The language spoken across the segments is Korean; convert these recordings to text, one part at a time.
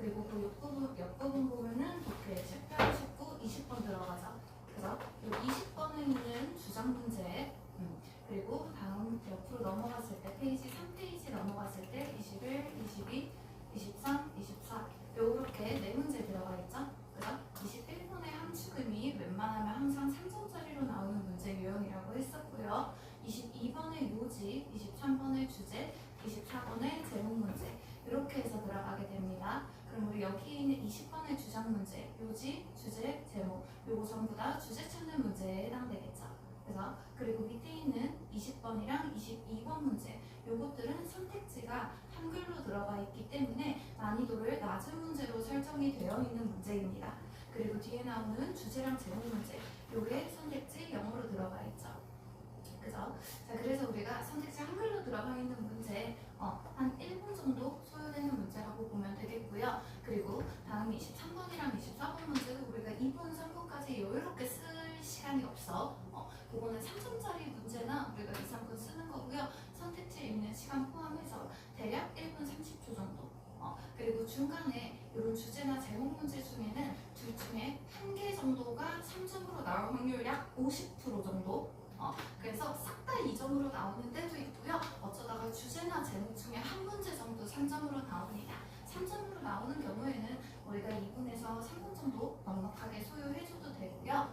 그리고 그 옆부분 보면은 이렇게 18, 19, 20번 들어가죠. 그래서 이 20번에 있는 주장 문제, 그리고 다음 옆으로 넘어갔을 때 페이지 3페이지 넘어갔을 때 21, 22, 23, 24 요렇게 4문제 들어가 있죠. 그래서 21번의 함수금이 웬만하면 항상 3점짜리로 나오는 문제 유형이라고 했었고요. 22번의 요지, 23번의 주제, 24번의 제목 문제 이렇게 해서 들어가게 됩니다. 그럼 우리 여기 있는 20번의 주장 문제, 요지, 주제, 제목 요거 전부 다 주제 찾는 문제에 해당되겠죠. 그래서 그리고 밑에 있는 20번이랑 22번 문제 요것들은 선택지가 한글로 들어가 있기 때문에 난이도를 낮은 문제로 설정이 되어 있는 문제입니다. 그리고 뒤에 나오는 주제랑 제목 문제 요게 선택지 영어로 들어가 있죠. 그죠? 자, 그래서 우리가 선택지 한글로 들어가 있는 문제 한 1분 정도 소요되는 문제라고 보면 되겠고요. 그리고 다음 23번이랑 24번 문제는 우리가 2분, 3분까지 여유롭게 쓸 시간이 없어. 그거는 3점짜리 문제나 우리가 2, 3분 쓰는 거고요. 선택지 읽는 시간 포함해서 대략 1분 30초 정도. 그리고 중간에 이런 주제나 제목 문제 중에는 둘 중에 한 개 정도가 3점으로 나올 확률 약 50% 정도. 그래서 싹 다 2점으로 나오는 때도 있고요. 어쩌다가 주제나 제목 중에 한 문제 정도 3점으로 나옵니다. 3점으로 나오는 경우에는 우리가 2분에서 3분 정도 넉넉하게 소요해줘도 되고요.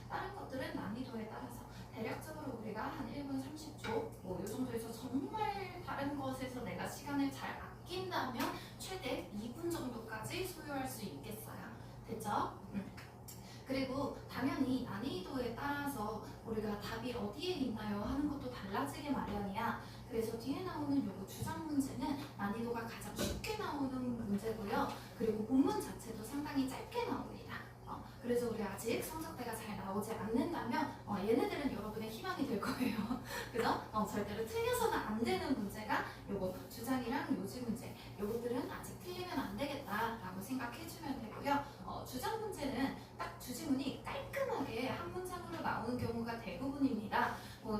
다른 것들은 난이도에 따라서 대략적으로 우리가 한 1분 30초 이 정도에서 정말 다른 것에서 내가 시간을 잘 아낀다면 최대 2분 정도까지 소요할 수 있겠어요. 됐죠? 그리고 당연히 난이도에 따라서 우리가 답이 어디에 있나요 하는 것도 달라지게 마련이야. 그래서 뒤에 나오는 요거 주장 문제는 난이도가 가장 쉽게 나오는 문제고요. 그리고 본문 자체도 상당히 짧게 나옵니다. 그래서 우리 아직 성적대가 잘 나오지 않는다면 얘네들은 여러분의 희망이 될 거예요. 그죠? 절대로 틀려서는 안 되는 문제가 요거 주장이랑 요지 문제 요것들은 아직 틀리면 안 되겠다라고 생각해주면 되고요. 주장 문제는 딱 주지문이 깔끔하게 한 문장으로 나오는 경우가 대부분입니다.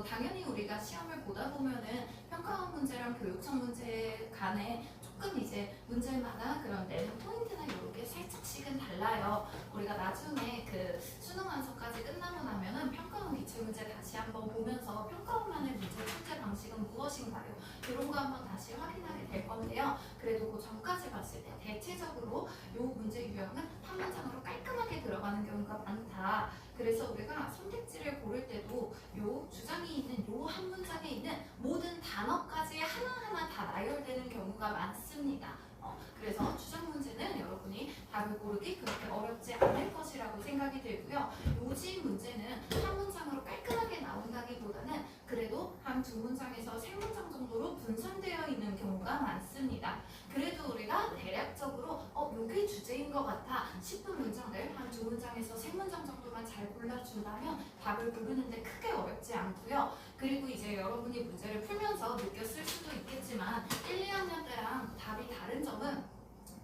당연히 우리가 시험을 보다 보면은 평가원 문제랑 교육청 문제 간에 조금 이제 문제마다 그런 내는 포인트나 이런 게 살짝씩은 달라요. 우리가 나중에 그 수능 완성까지 끝나고 나면은 평가원 기출 문제 다시 한번 보면서 평가원만의 문제 출제 방식은 무엇인가요? 이런 거 한번 다시 확인하게 될 건데요. 그래도 그 전까지 봤을 때 대체적으로 요 문제 유형은 한 문장으로 깔끔하게 들어가는 경우가 많다. 그래서 우리가 선택지를 고를 때도 요 주장이 있는 요 한 문장에 있는 모든 단어까지 하나하나 다 나열되는 경우가 많습니다. 그래서 주장 문제는 여러분이 답을 고르기 그렇게 어렵지 않을 것이라고 생각이 들고요. 요지 문제는 한 문장으로 깔끔하게 나온다기보다는 그래도 한 두 문장에서 세 문장 정도로 분산되어 있는 경우가 많습니다. 그래도 우리가 대략적으로 요게 주제인 것 같아 싶은 문장을 한 두 문장에서 세 문장 정도만 잘 골라준다면 답을 고르는데 크게 어렵지 않고요. 그리고 이제 여러분이 문제를 풀면서 느꼈을 수도 있겠지만 1, 2학년 때랑 답이 다른 점은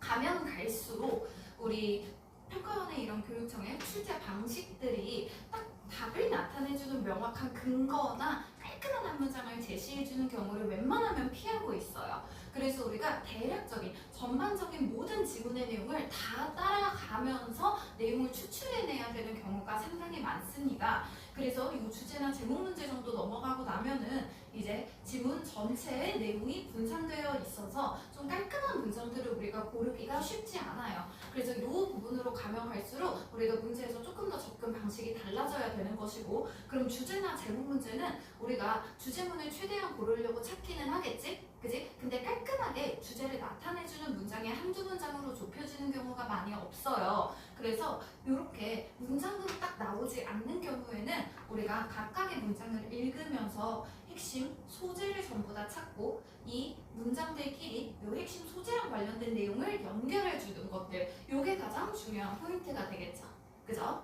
가면 갈수록 우리 평가원의 이런 교육청의 출제 방식들이 딱 답을 나타내주는 명확한 근거나 깔끔한 한 문장을 제시해주는 경우를 웬만하면 피하고 있어요. 그래서 우리가 대략적인 전반적인 모든 지문의 내용을 다 따라가면서 내용을 추출해내야 되는 경우가 상당히 많습니다. 그래서 이 주제나 제목 문제 정도 넘어가고 나면은 이제 지문 전체의 내용이 분산되어 있어서 좀 깔끔한 문장들을 우리가 고르기가 쉽지 않아요. 그래서 이 부분으로 가면 갈수록 우리가 문제에서 조금 더 접근 방식이 달라져야 되는 것이고, 그럼 주제나 제목 문제는 우리가 주제문을 최대한 고르려고 찾기는 하겠지? 그지? 근데 깔끔하게 주제를 나타내주는 문장이 한두 문장으로 좁혀지는 경우가 많이 없어요. 그래서 이렇게 문장으로 딱 나오지 않는 경우에는 우리가 각각의 문장을 읽으면서 핵심 소재를 전부 다 찾고 이 문장들끼리 이 핵심 소재랑 관련된 내용을 연결해 주는 것들, 이게 가장 중요한 포인트가 되겠죠. 그죠?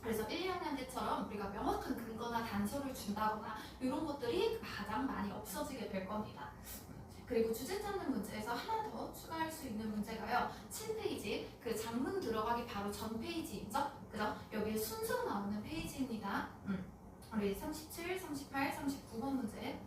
그래서 1, 2학년 때처럼 우리가 명확한 근거나 단서를 준다거나 이런 것들이 가장 많이 없어지게 될 겁니다. 그리고 주제 찾는 문제에서 하나 더 추가할 수 있는 문제가요. 7페이지, 그 장문 들어가기 바로 전 페이지 있죠? 그죠? 여기에 순서 나오는 페이지입니다. 우리 37, 38, 39번 문제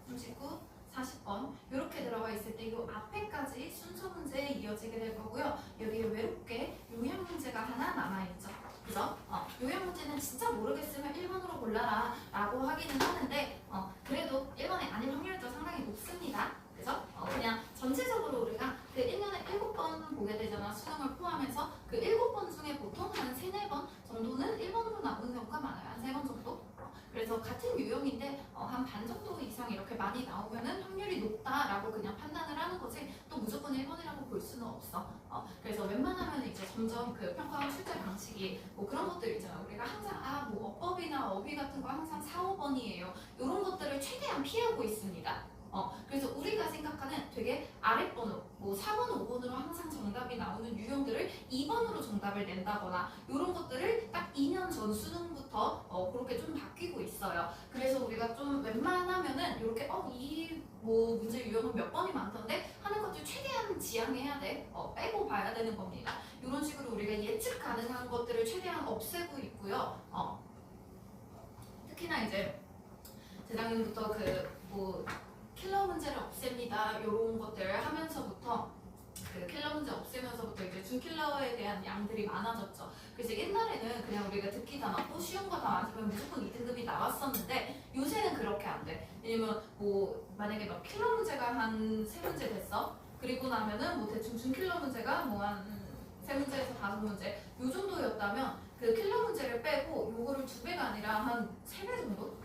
39, 40번 이렇게 들어가 있을 때 이 앞에까지 순서 문제에 이어지게 될 거고요. 여기에 외롭게 요약 문제가 하나 남아있죠. 그죠? 요약 문제는 진짜 모르겠으면 1번으로 골라라 라고 하기는 하는데 그래도 1번에 아닐 확률도 상당히 높습니다. 그죠? 그냥 전체적으로 우리가 그 1년에 7번 보게 되잖아. 수능을 포함해서 그 7번 중에 보통 한 3, 4번 정도는 1번으로 나오는 경우가 많아요. 한 3번 정도? 그래서 같은 유형인데 한 반 정도 이상 이렇게 많이 나오면은 확률이 높다라고 그냥 판단을 하는 거지 또 무조건 1번이라고 볼 수는 없어. 그래서 웬만하면 이제 점점 그 평가원 출제 방식이 뭐 그런 것들 있잖아. 우리가 항상 뭐 어법이나 어휘 같은 거 항상 4, 5번이에요. 이런 것들을 최대한 피하고 있습니다. 그래서 우리가 생각하는 되게 아랫번호, 뭐 4번, 5번으로 항상 정답이 나오는 유형들을 2번으로 정답을 낸다거나 이런 것들을 딱 2년 전 수능부터 그렇게 좀 바뀌고 있어요. 그래서 우리가 좀 웬만하면은 이렇게 이 뭐 문제 유형은 몇 번이 많던데 하는 것들 최대한 지양해야 돼. 빼고 봐야 되는 겁니다. 이런 식으로 우리가 예측 가능한 것들을 최대한 없애고 있고요. 특히나 이제 재작년부터 뭐 킬러 문제를 없앱니다. 이런 것들을 하면서부터 그 킬러 문제 없애면서부터 이제 준킬러에 대한 양들이 많아졌죠. 그래서 옛날에는 그냥 우리가 듣기 다 맞고 쉬운 거 다 맞으면 무조건 2등급이 나왔었는데 요새는 그렇게 안 돼. 왜냐면 뭐 만약에 막 킬러 문제가 한 3문제 됐어. 그리고 나면은 뭐 대충 준킬러 문제가 뭐 한 3문제에서 5문제 요 정도였다면 그 킬러 문제를 빼고 요거를 2배가 아니라 한 3배 정도?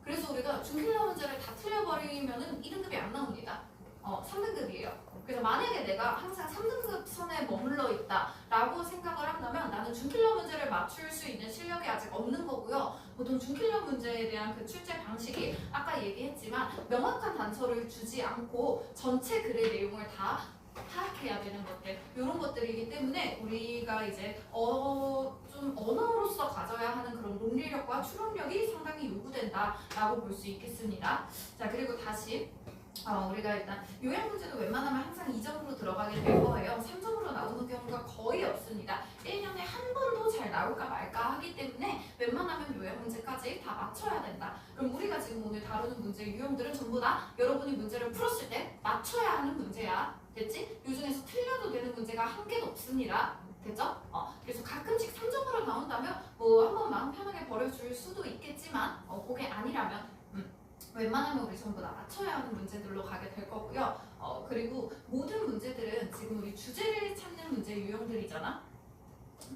그래서 우리가 준킬러 문제를 다 틀려버리면은 2등급이 안 나옵니다. 3등급이에요. 그래서 만약에 내가 항상 3등급 선에 머물러 있다라고 생각을 한다면 나는 준킬러 문제를 맞출 수 있는 실력이 아직 없는 거고요. 보통 준킬러 문제에 대한 그 출제 방식이 아까 얘기했지만 명확한 단서를 주지 않고 전체 글의 내용을 다 파악해야 되는 것들 이런 것들이기 때문에 우리가 이제 좀 언어로서 가져야 하는 그런 논리력과 추론력이 상당히 요구된다라고 볼 수 있겠습니다. 자 그리고 다시 우리가 일단 요약 문제도 웬만하면 항상 2점으로 들어가게 될 거예요. 3점으로 나오는 경우가 거의 없습니다. 1년에 한 번도 잘 나올까 말까 하기 때문에 웬만하면 요약 문제까지 다 맞춰야 된다. 그럼 우리가 지금 오늘 다루는 문제 유형들은 전부 다 여러분이 문제를 풀었을 때 맞춰야 하는 문제야. 됐지? 요 중에서 틀려도 되는 문제가 한 개도 없습니다. 됐죠? 그래서 가끔씩 3점으로 나온다면 뭐 한번 마음 편하게 버려줄 수도 있겠지만 그게 아니라면 웬만하면 우리 전부 다 맞춰야 하는 문제들로 가게 될 거고요. 그리고 모든 문제들은 지금 우리 주제를 찾는 문제 유형들이잖아.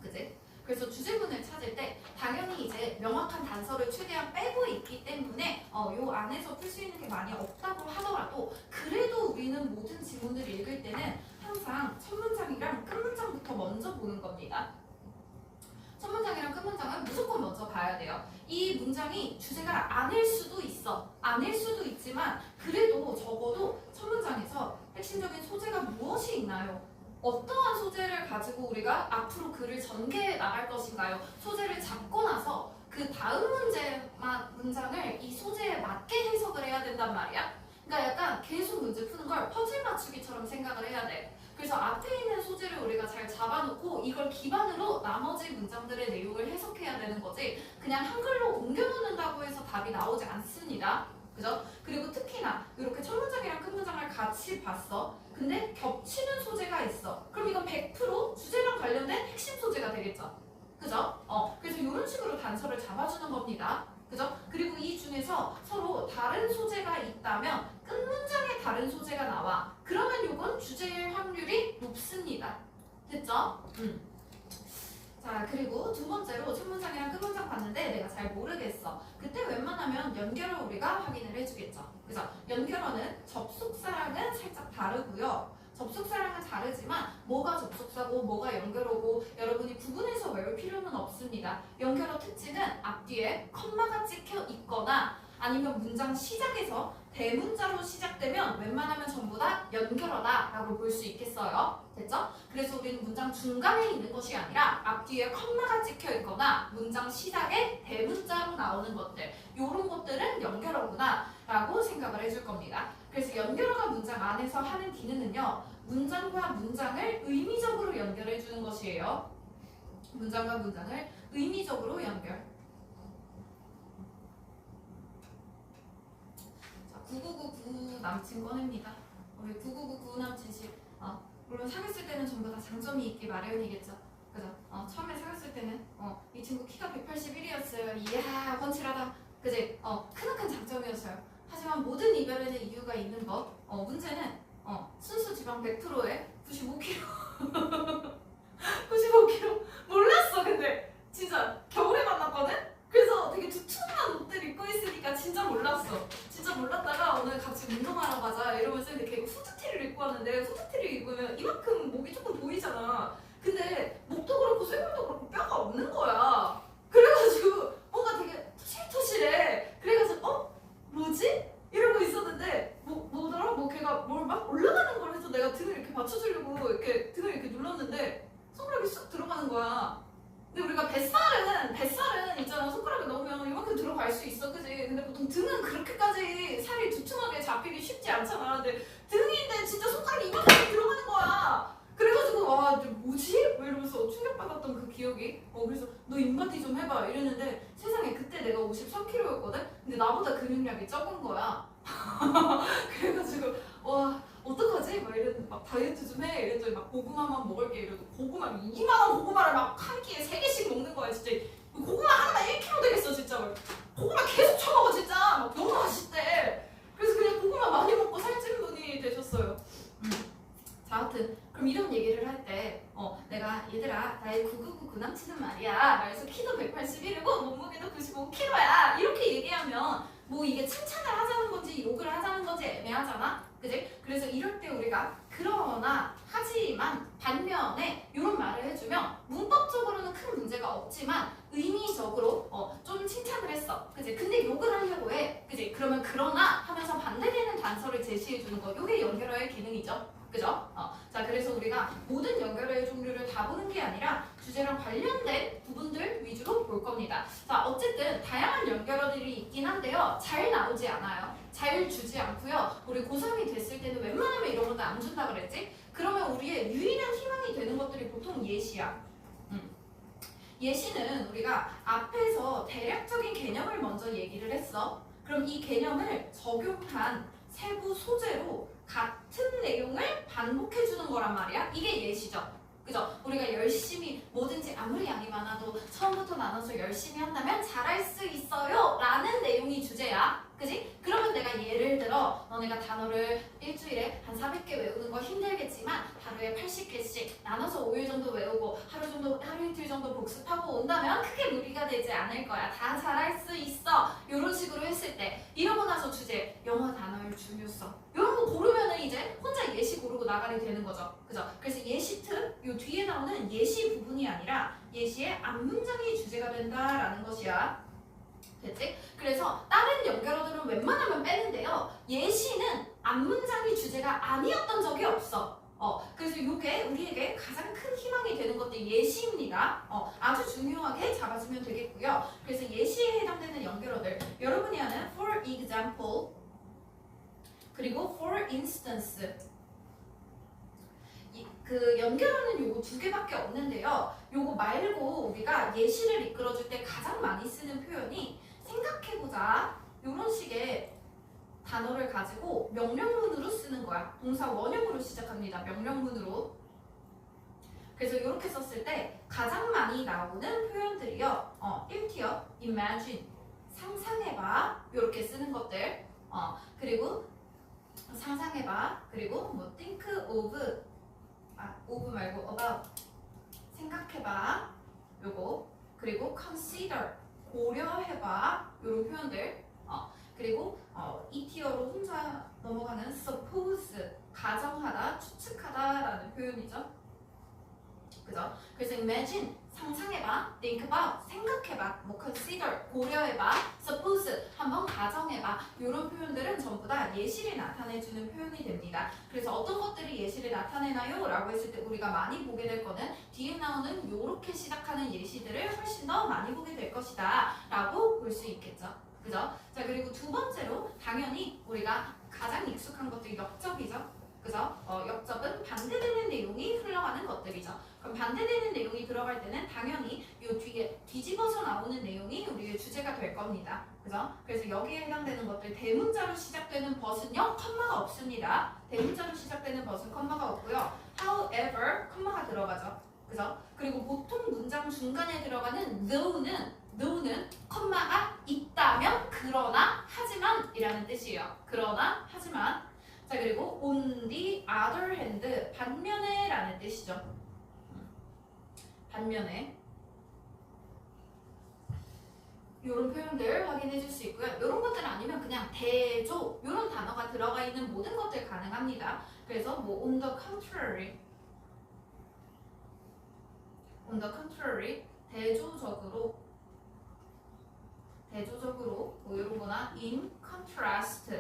그지? 그래서 주제문을 찾을 때 당연히 이제 명확한 단서를 최대한 빼고 있기 때문에 요 안에서 풀 수 있는 게 많이 없다고 하더라도 그래도 우리는 모든 지문을 읽을 때는 항상 첫 문장이랑 끝 문장부터 먼저 보는 겁니다. 첫 문장이랑 끝 문장은 무조건 먼저 봐야 돼요. 이 문장이 주제가 아닐 수도 있어. 아닐 수도 있지만 그래도 적어도 첫 문장에서 핵심적인 소재가 무엇이 있나요? 어떠한 소재를 가지고 우리가 앞으로 글을 전개해 나갈 것인가요? 소재를 잡고 나서 그 다음 문장을 이 소재에 맞게 해석을 해야 된단 말이야. 그러니까 약간 계속 문제 푸는 걸 퍼즐 맞추기처럼 생각을 해야 돼. 그래서 앞에 있는 소재를 우리가 잘 잡아놓고 이걸 기반으로 나머지 문장들의 내용을 해석해야 되는 거지 그냥 한글로 옮겨놓는다고 해서 답이 나오지 않습니다. 그죠? 그리고 특히나 이렇게 첫 문장이랑 끝 문장을 같이 봤어. 근데 겹치는 소재가 있어. 그럼 이건 100% 주제랑 관련된 핵심 소재가 되겠죠. 그죠? 그래서 이런 식으로 단서를 잡아주는 겁니다. 그죠? 그리고 이 중에서 서로 다른 소재가 있다면 끝 문장에 다른 소재가 나와. 그러면 이건 주제일 확률이 높습니다. 됐죠? 자 그리고 두 번째로 첫 문장이랑 끝 문장 봤는데 내가 잘 모르겠어. 그때 웬만하면 연결어 우리가 확인을 해주겠죠. 그래서 연결어는 접속사랑은 살짝 다르고요. 접속사랑은 다르지만 뭐가 접속사고 뭐가 연결어고 여러분이 구분해서 외울 필요는 없습니다. 연결어 특징은 앞뒤에 컴마가 찍혀 있거나 아니면 문장 시작에서 대문자로 시작되면 웬만하면 전부 다 연결어다 라고 볼 수 있겠어요. 됐죠? 그래서 우리는 문장 중간에 있는 것이 아니라 앞뒤에 컴마가 찍혀 있거나 문장 시작에 대문자로 나오는 것들 이런 것들은 연결어구나 라고 생각을 해줄 겁니다. 그래서 연결어가 문장 안에서 하는 기능은요. 문장과 문장을 의미적으로 연결해 주는 것이에요. 문장과 문장을 의미적으로 연결. 9999 남친 꺼냅니다. 우리 9999 남친씨 물론 사귀었을 때는 전부 다 장점이 있기 마련이겠죠. 그죠? 처음에 사귀었을 때는 이 친구 키가 181이었어요. 이야 훤칠하다. 그지? 크나큰 장점이었어요. 하지만 모든 이별에는 이유가 있는 것. 문제는 순수 지방 100%에 95kg 95kg 몰랐어. 근데 진짜 겨울에 만났거든? 그래서 되게 두툼한 옷들 입고 있으니까 진짜 몰랐어. 진짜 몰랐다가 오늘 같이 운동하러 가자 이러면서 이렇게 후드티를 입고 왔는데 후드티를 입으면 이만큼 목이 조금 보이잖아. 근데 목도 그렇고 쇄골도 그렇고 뼈가 없는 거야. 그래가지고 뭔가 되게 토실토실해. 그래가지고 뭐지? 이러고 있었는데 뭐더라? 걔가 뭘 막 올라가는 걸 해서 내가 등을 이렇게 받쳐주려고 이렇게 등을 이렇게 눌렀는데 손가락이 쑥 들어가는 거야. 근데 우리가 뱃살은 있잖아. 손가락에 넣으면 이만큼 들어갈 수 있어, 그지? 근데 보통 등은 그렇게까지 살이 두툼하게 잡히기 쉽지 않잖아. 근데 등인데 진짜 손가락이 이만큼 들어가는 거야. 그래가지고 와 뭐지? 뭐 이러면서 충격받았던 그 기억이. 그래서 너 인바디 좀 해봐 이랬는데 세상에 그때 내가 53kg였거든? 근데 나보다 근육량이 적은 거야. 그래가지고 와 어떡하지? 막 이랬는데 막 다이어트 좀 해 이랬더니 막 고구마만 먹을게 이래도 고구마 2만원 고구마를 막 한 끼에 3개씩 먹는 거야. 진짜 고구마 하나만 1kg 되겠어 진짜. 막 고구마 계속 처먹어 진짜. 막 너무 맛있대. 그래서 그냥 고구마 많이 먹고 살찐 분이 되셨어요. 자 하여튼 그럼 이런 얘기를 할 때 내가 얘들아 나의 9999 남친은 말이야 그래서 키도 181이고 몸무게도 95kg야 이렇게 얘기하면 뭐 이게 칭찬을 하자는 건지 욕을 하자는 건지 애매하잖아. 그지? 그래서 이럴 때 우리가 그러나 하지만 반면에 이런 말을 해주면 문법적으로는 큰 문제가 없지만 의미적으로 좀 칭찬을 했어. 그지? 근데 욕을 하려고 해. 그지? 그러면 그러나 하면서 반대되는 단서를 제시해주는 거 이게 연결어의 기능이죠. 그죠? 자 그래서 우리가 모든 연결어의 종류를 다 보는 게 아니라 주제랑 관련된 부분들 위주로 볼 겁니다. 자 어쨌든 다양한 연결어들이 있긴 한데요. 잘 나오지 않아요. 잘 주지 않고요. 우리 고3이 됐을 때는 웬만하면 이런 것도 안 준다 그랬지? 그러면 우리의 유일한 희망이 되는 것들이 보통 예시야. 예시는 우리가 앞에서 대략적인 개념을 먼저 얘기를 했어. 그럼 이 개념을 적용한 세부 소재로 같은 내용을 반복해주는 거란 말이야. 이게 예시죠. 그죠? 우리가 열심히 뭐든지 아무리 양이 많아도 처음부터 나눠서 열심히 한다면 잘할 수 있어요 라는 내용이 주제야. 그지? 그러면 내가 예를 들어 너네가 단어를 일주일에 한 400개 외우는 거 힘들겠지만 하루에 80개씩 나눠서 5일 정도 외우고 하루 이틀 정도 복습하고 온다면 크게 무리가 되지 않을 거야. 다 잘할 수 있어. 이런 식으로 했을 때 이러고 나서 주제 영어 단어의 중요성 이런 거 고르면은 이제 혼자 예시 고르고 나가리 되는 거죠. 그죠? 그래서 예시트 요 뒤에 나오는 예시 부분이 아니라 예시의 앞문장이 주제가 된다라는 것이야. 됐지? 그래서 다른 연결어들은 웬만하면 빼는데요. 예시는 앞문장이 주제가 아니었던 적이 없어. 그래서 이게 우리에게 가장 큰 희망이 되는 것들 예시입니다. 아주 중요하게 잡아주면 되겠고요. 그래서 예시에 해당되는 연결어들 여러분이 아는 for example 그리고 for instance 그 연결어는 요거 2개밖에 없는데요. 요거 말고 우리가 예시를 이끌어줄 때 가장 많이 쓰는 표현이 생각해보자 이런 식의 단어를 가지고 명령문으로 쓰는 거야. 동사 원형으로 시작합니다. 명령문으로. 그래서 이렇게 썼을 때 가장 많이 나오는 표현들이요. 1티어 imagine 상상해봐 이렇게 쓰는 것들 그리고 상상해봐 그리고 뭐 think of of 말고 about 생각해봐 요거 그리고 consider 고려해봐 이런 표현들 그리고 2티어로 혼자 넘어가는 suppose 가정하다 추측하다 라는 표현이죠. 그죠? 그래서 imagine 상상해봐 think about 생각해봐 뭐 consider 고려해봐 suppose 한번 가정해봐 이런 표현들은 전부 다 예시를 나타내주는 표현이 됩니다. 그래서 어떤 것들이 예시를 나타내나요? 라고 했을 때 우리가 많이 보게 될 거는 뒤에 나오는 이렇게 시작하는 예시들을 훨씬 더 많이 보게 될 것이다 라고 볼 수 있겠죠. 그죠? 자 그리고 두 번째로 당연히 우리가 가장 익숙한 것들이 역접이죠. 그죠? 역접은 반대되는 내용이 흘러가는 것들이 것들이죠. 그럼 반대되는 내용이 들어갈 때는 당연히 이 뒤에 뒤집어서 나오는 내용이 우리의 주제가 될 겁니다. 그죠? 그래서 여기에 해당되는 것들 대문자로 시작되는 벗은요 컴마가 없습니다. 대문자로 시작되는 벗은 컴마가 없고요. However 컴마가 들어가죠. 그죠? 그리고 보통 문장 중간에 들어가는 no는 컴마가 있다면 그러나 하지만 이라는 뜻이에요. 그러나 하지만. 자 그리고 on the other hand 반면에 라는 뜻이죠. 반면에 이런 표현들 확인해 줄 수 있고요. 이런 것들 아니면 그냥 대조 이런 단어가 들어가 있는 모든 것들 가능합니다. 그래서 뭐 on the contrary 대조적으로 뭐 이런 거나 in contrast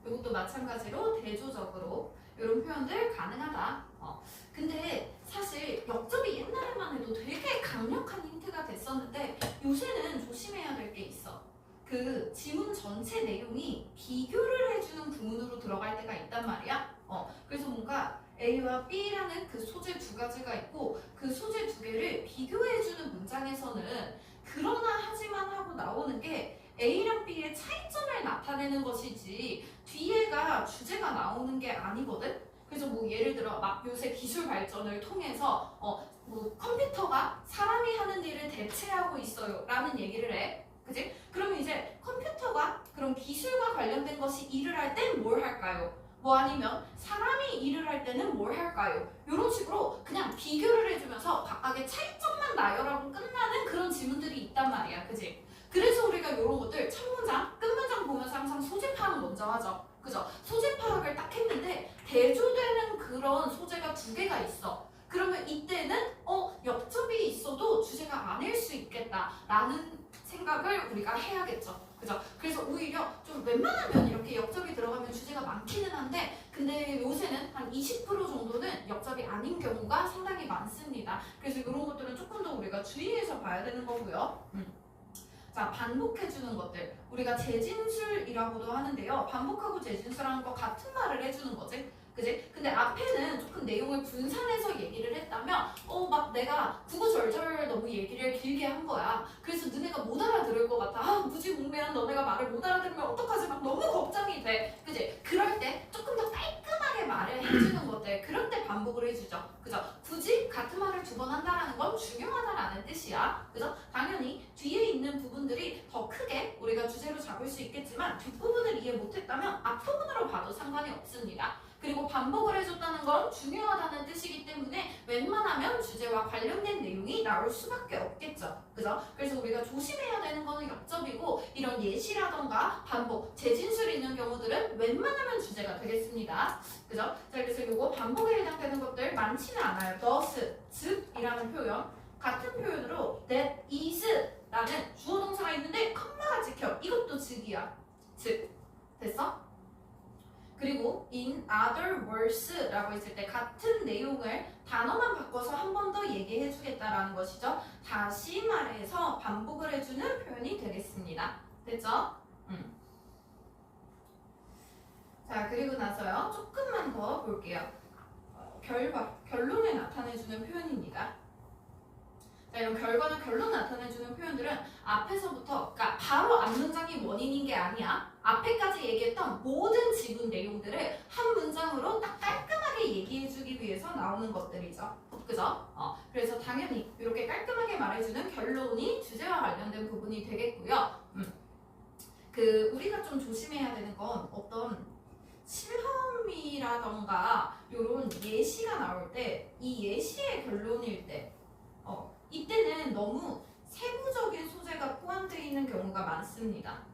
이것도 마찬가지로 대조적으로 이런 표현들 가능하다. 근데 사실 역접이 옛날에만 해도 되게 강력한 힌트가 됐었는데 요새는 조심해야 될 게 있어. 그 지문 전체 내용이 비교를 해주는 구문으로 들어갈 때가 있단 말이야. 그래서 뭔가 A와 B라는 그 소재 두 가지가 있고 그 소재 두 개를 비교해주는 문장에서는 그러나 하지만 하고 나오는 게 A랑 B의 차이점을 나타내는 것이지 뒤에가 주제가 나오는 게 아니거든. 그래서 뭐 예를 들어 막 요새 기술 발전을 통해서 뭐 컴퓨터가 사람이 하는 일을 대체하고 있어요 라는 얘기를 해. 그지? 그러면 이제 컴퓨터가 그런 기술과 관련된 것이 일을 할 땐 뭘 할까요? 뭐 아니면 사람이 일을 할 때는 뭘 할까요? 이런 식으로 그냥 비교를 해주면서 각각의 차이점만 나열하고 끝나는 그런 지문들이 있단 말이야. 그지? 그래서 우리가 이런 것들 첫 문장, 끝 문장 보면서 항상 소재 파악을 먼저 하죠. 그죠? 소재 파악을 딱 했는데 대조되는 그런 소재가 두 개가 있어. 그러면 이때는 역접이 있어도 주제가 아닐 수 있겠다라는 생각을 우리가 해야겠죠. 그죠? 그래서 오히려 좀 웬만하면 이렇게 역접이 들어가면 주제가 많기는 한데 근데 요새는 한 20% 정도는 역접이 아닌 경우가 상당히 많습니다. 그래서 이런 것들은 조금 더 우리가 주의해서 봐야 되는 거고요. 자, 반복해주는 것들. 우리가 재진술이라고도 하는데요. 반복하고 재진술하는 거 같은 말을 해주는 거지. 그지? 근데 앞에는 조금 내용을 분산해서 얘기를 했다면 막 내가 구구절절 너무 얘기를 길게 한 거야. 그래서 너네가 못 알아들을 것 같아. 무지몽매한 너네가 말을 못 알아들으면 어떡하지? 막 너무 걱정이 돼. 그지? 그럴 때 조금 더 깔끔하게 말을 해주는 것들. 그럴 때 반복을 해주죠. 그죠? 굳이 같은 말을 두 번 한다는 건 중요하다라는 뜻이야. 그죠? 당연히 뒤에 있는 부분들이 더 크게 우리가 주제로 잡을 수 있겠지만 뒷부분을 이해 못했다면 앞부분으로 봐도 상관이 없습니다. 그리고 반복을 해줬다는 건 중요하다는 뜻이기 때문에 웬만하면 주제와 관련된 내용이 나올 수밖에 없겠죠. 그죠? 그래서 우리가 조심해야 되는 거는 역접이고 이런 예시라던가 반복, 재진술 있는 경우들은 웬만하면 주제가 되겠습니다. 그죠? 자, 그래서 이거 반복에 해당되는 것들 많지는 않아요. thus, 즉이라는 표현. 같은 표현으로 that is 라는 주어 동사가 있는데 컴마가 찍혀. 이것도 즉이야. 즉. 됐어? 그리고 in other words 라고 했을 때 같은 내용을 단어만 바꿔서 한 번 더 얘기해 주겠다라는 것이죠. 다시 말해서 반복을 해주는 표현이 되겠습니다. 됐죠? 자, 그리고 나서요. 조금만 더 볼게요. 결론을 나타내주는 표현입니다. 자, 이런 결과나 결론 나타내주는 표현들은 앞에서부터, 그러니까 바로 앞 문장이 원인인 게 아니야. 앞에까지 얘기했던 모든 지문 내용들을 한 문장으로 딱 깔끔하게 얘기해주기 위해서 나오는 것들이죠. 그죠? 그래서 당연히 이렇게 깔끔하게 말해주는 결론이 주제와 관련된 부분이 되겠고요. 우리가 좀 조심해야 되는 건 어떤 실험이라던가 이런 예시가 나올 때 이 예시의 결론일 때 이때는 너무 세부적인 소재가 포함되어 있는 경우가 많습니다.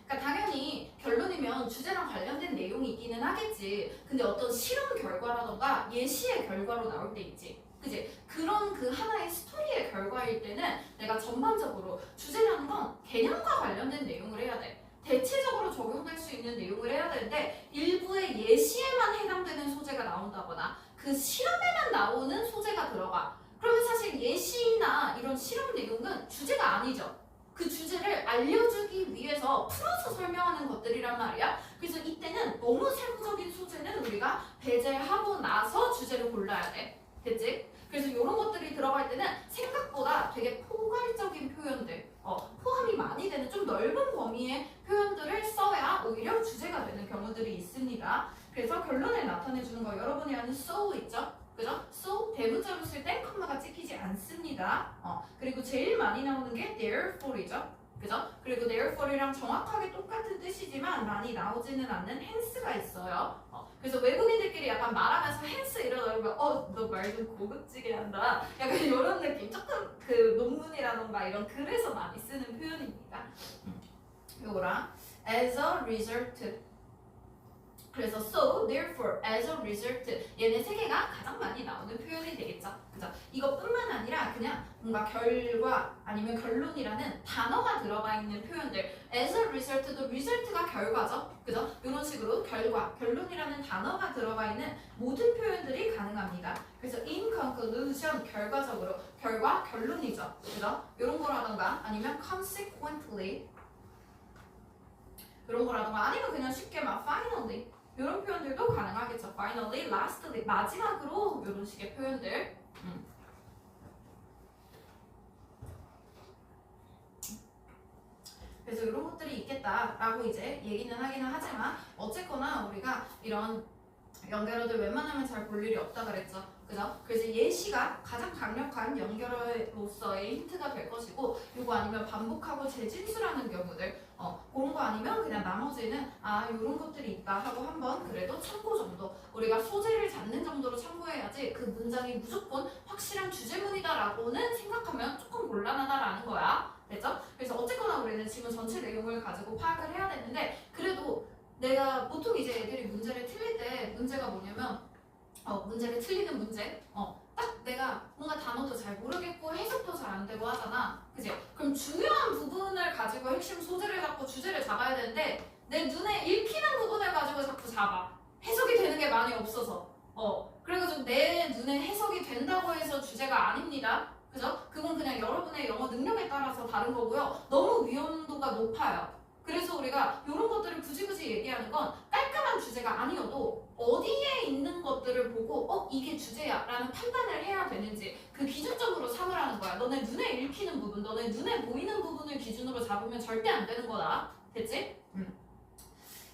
그러니까 당연히 결론이면 주제랑 관련된 내용이 있기는 하겠지. 근데 어떤 실험 결과라던가 예시의 결과로 나올 때 있지. 그지? 그런 그 하나의 스토리의 결과일 때는 내가 전반적으로 주제라는 건 개념과 관련된 내용을 해야 돼. 대체적으로 적용될 수 있는 내용을 해야 되는데 일부의 예시에만 해당되는 소재가 나온다거나 그 실험에만 나오는 소재가 들어가. 그러면 사실 예시나 이런 실험 내용은 주제가 아니죠. 그 주제를 알려주기 위해서 풀어서 설명하는 것들이란 말이야. 그래서 이때는 너무 세부적인 소재는 우리가 배제하고 나서 주제를 골라야 돼. 됐지? 그래서 이런 것들이 들어갈 때는 생각보다 되게 포괄적인 표현들, 포함이 많이 되는 좀 넓은 범위의 표현들을 써야 오히려 주제가 되는 경우들이 있습니다. 그래서 결론을 나타내주는 거 여러분이 아는 so 있죠? 그죠? so 대문자로 쓸 땐 컴마가 찍히지 않습니다. 그리고 제일 많이 나오는 게 therefore이죠. 그죠? 그리고 therefore이랑 정확하게 똑같은 뜻이지만 많이 나오지는 않는 hence가 있어요. 그래서 외국인들끼리 약간 말하면서 hence 이러다 보면 너 말 좀 고급지게 한다. 약간 이런 느낌. 조금 그 논문이라던가 이런 글에서 많이 쓰는 표현입니다. 요거랑 as a result. 그래서 so, therefore, as a result 얘네 세 개가 가장 많이 나오는 표현이 되겠죠. 그죠? 이것뿐만 아니라 그냥 뭔가 결과 아니면 결론이라는 단어가 들어가 있는 표현들 as a result도 result가 결과죠. 그죠? 이런 식으로 결과, 결론이라는 단어가 들어가 있는 모든 표현들이 가능합니다. 그래서 in conclusion 결과적으로 결과, 결론이죠. 그죠? 이런 거라던가 아니면 consequently 이런 거라던가 아니면 그냥 쉽게 막 finally 이런 표현들도 가능하겠죠. Finally, lastly, 마지막으로 이런 식의 표현들. 그래서 이런 것들이 있겠다라고 이제 얘기는 하기는 하지만 어쨌거나 우리가 이런 연결어들 웬만하면 잘 볼 일이 없다 그랬죠. 그죠? 그래서 예시가 가장 강력한 연결어로서의 힌트가 될 것이고 이거 아니면 반복하고 재진술하는 경우들 그런 거 아니면 그냥 나머지는 이런 것들이 있다 하고 한번 그래도 참고 정도 우리가 소재를 잡는 정도로 참고해야지 그 문장이 무조건 확실한 주제문이다라고는 생각하면 조금 곤란하다라는 거야. 됐죠? 그래서 어쨌거나 우리는 지금 전체 내용을 가지고 파악을 해야 되는데 그래도 내가 보통 이제 애들이 문제를 틀릴 때 문제가 뭐냐면 문제를 틀리는 문제 딱 내가 뭔가 단어도 잘 모르겠고 해석도 잘 안 되고 하잖아. 그지? 그럼 중요한 부분을 가지고 핵심 소재를 잡고 주제를 잡아야 되는데 내 눈에 읽히는 부분을 가지고 자꾸 잡아. 해석이 되는 게 많이 없어서 그래가지고 내 눈에 해석이 된다고 해서 주제가 아닙니다. 그죠? 그건 그냥 여러분의 영어 능력에 따라서 다른 거고요. 너무 위험도가 높아요. 그래서 우리가 이런 것들을 굳이 얘기하는 건 깔끔한 주제가 아니어도 어디에 있는 것들을 보고 이게 주제야 라는 판단을 해야 되는지 그 기준점으로 삼으라는 거야. 너네 눈에 읽히는 부분, 너네 눈에 보이는 부분을 기준으로 잡으면 절대 안 되는 거다. 됐지?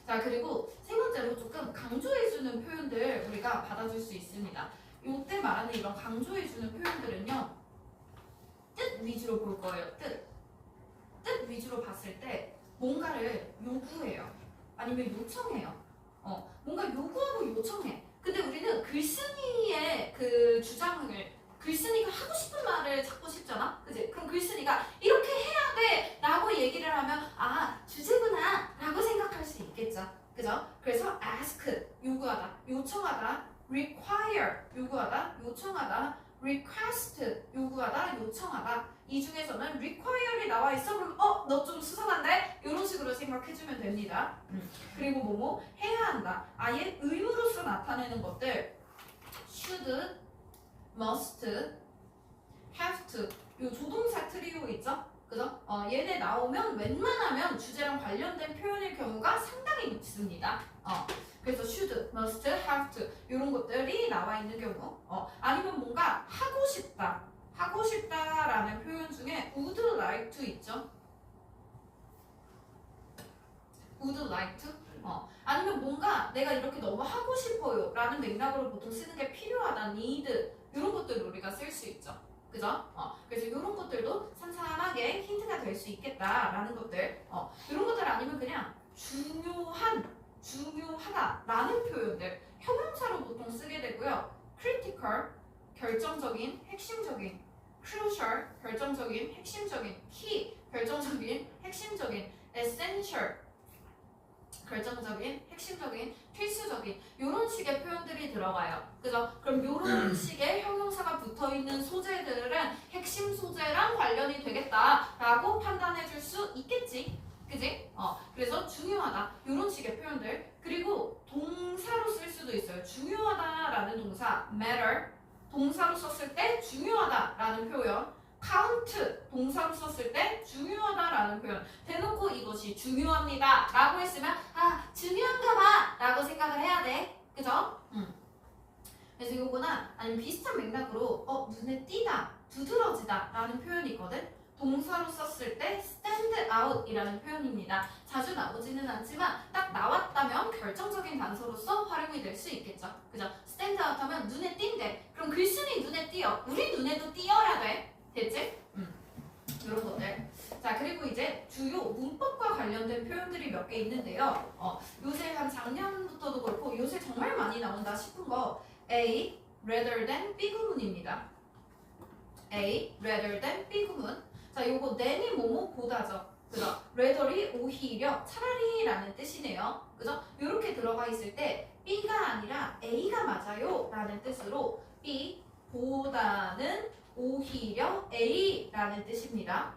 자, 그리고 세 번째로 조금 강조해주는 표현들 우리가 받아줄 수 있습니다. 이때 말하는 이런 강조해주는 표현들은요. 뜻 위주로 볼 거예요. 뜻 위주로 봤을 때 뭔가를 요구해요. 아니면 요청해요. 뭔가 요구하고 요청해. 근데 우리는 글쓴이의 그 주장을 글쓴이가 하고 싶은 말을 찾고 싶잖아. 그치? 그럼 글쓴이가 이렇게 해야 돼 라고 얘기를 하면 주제구나 라고 생각할 수 있겠죠. 그죠? 그래서 ask 요구하다, 요청하다, require 요구하다, 요청하다, request 요구하다, 요청하다. 이 중에서는 require이 나와 있어. 그럼 너 좀 수상한데? 이런 식으로 생각해주면 됩니다. 그리고 뭐뭐 해야 한다. 아예 의무로서 나타내는 것들 should, must, have to 요 조동사 트리오 있죠? 그죠? 얘네 나오면 웬만하면 주제랑 관련된 표현일 경우가 상당히 높습니다. 그래서 should, must, have to 이런 것들이 나와 있는 경우 아니면 뭔가 하고 싶다라는 표현 중에 would like to 있죠? would like to? 아니면 뭔가 내가 이렇게 너무 하고 싶어요 라는 맥락으로 보통 쓰는 게 필요하다, need 이런 것들을 우리가 쓸 수 있죠. 그죠? 그래서 이런 것들도 산산하게 힌트가 될 수 있겠다라는 것들 이런 것들 아니면 그냥 중요하다라는 표현들 형용사로 보통 쓰게 되고요. critical, 결정적인, 핵심적인 crucial, 결정적인, 핵심적인 key, 결정적인, 핵심적인 essential, 결정적인, 핵심적인, 필수적인 이런 식의 표현들이 들어가요. 그죠? 그럼 이런 식의 형용사가 붙어있는 소재들은 핵심 소재랑 관련이 되겠다라고 판단해 줄 수 있겠지. 그지? 그래서 중요하다 이런 식의 표현들 그리고 동사로 쓸 수도 있어요. 중요하다라는 동사 matter 동사로 썼을 때 중요하다라는 표현 count 동사로 썼을 때 중요하다라는 표현 대놓고 이것이 중요합니다 라고 했으면 중요한가 봐 라고 생각을 해야 돼. 그죠? 그래서 요거나 아니면 비슷한 맥락으로 눈에 띄다, 두드러지다 라는 표현이 있거든. 동사로 썼을 때 stand out 이라는 표현입니다. 자주 나오지는 않지만 딱 나왔다면 결정적인 단서로서 활용이 될 수 있겠죠. 그죠? stand out 하면 눈에 띈대. 그럼 글쓴이 눈에 띄어. 우리 눈에도 띄어야 돼. 됐지? 이런 것들. 자, 그리고 이제 주요 문법과 관련된 표현들이 몇 개 있는데요. 요새 한 작년부터도 그렇고 요새 정말 많이 나온다 싶은 거 A rather than B 구문입니다. A rather than B 구문. 자, 요거 than이 뭐뭐보다죠. 그죠? rather이 오히려 차라리라는 뜻이네요. 그죠? 요렇게 들어가 있을 때 B가 아니라 A가 맞아요 라는 뜻으로 B 보다는 오히려 A라는 뜻입니다.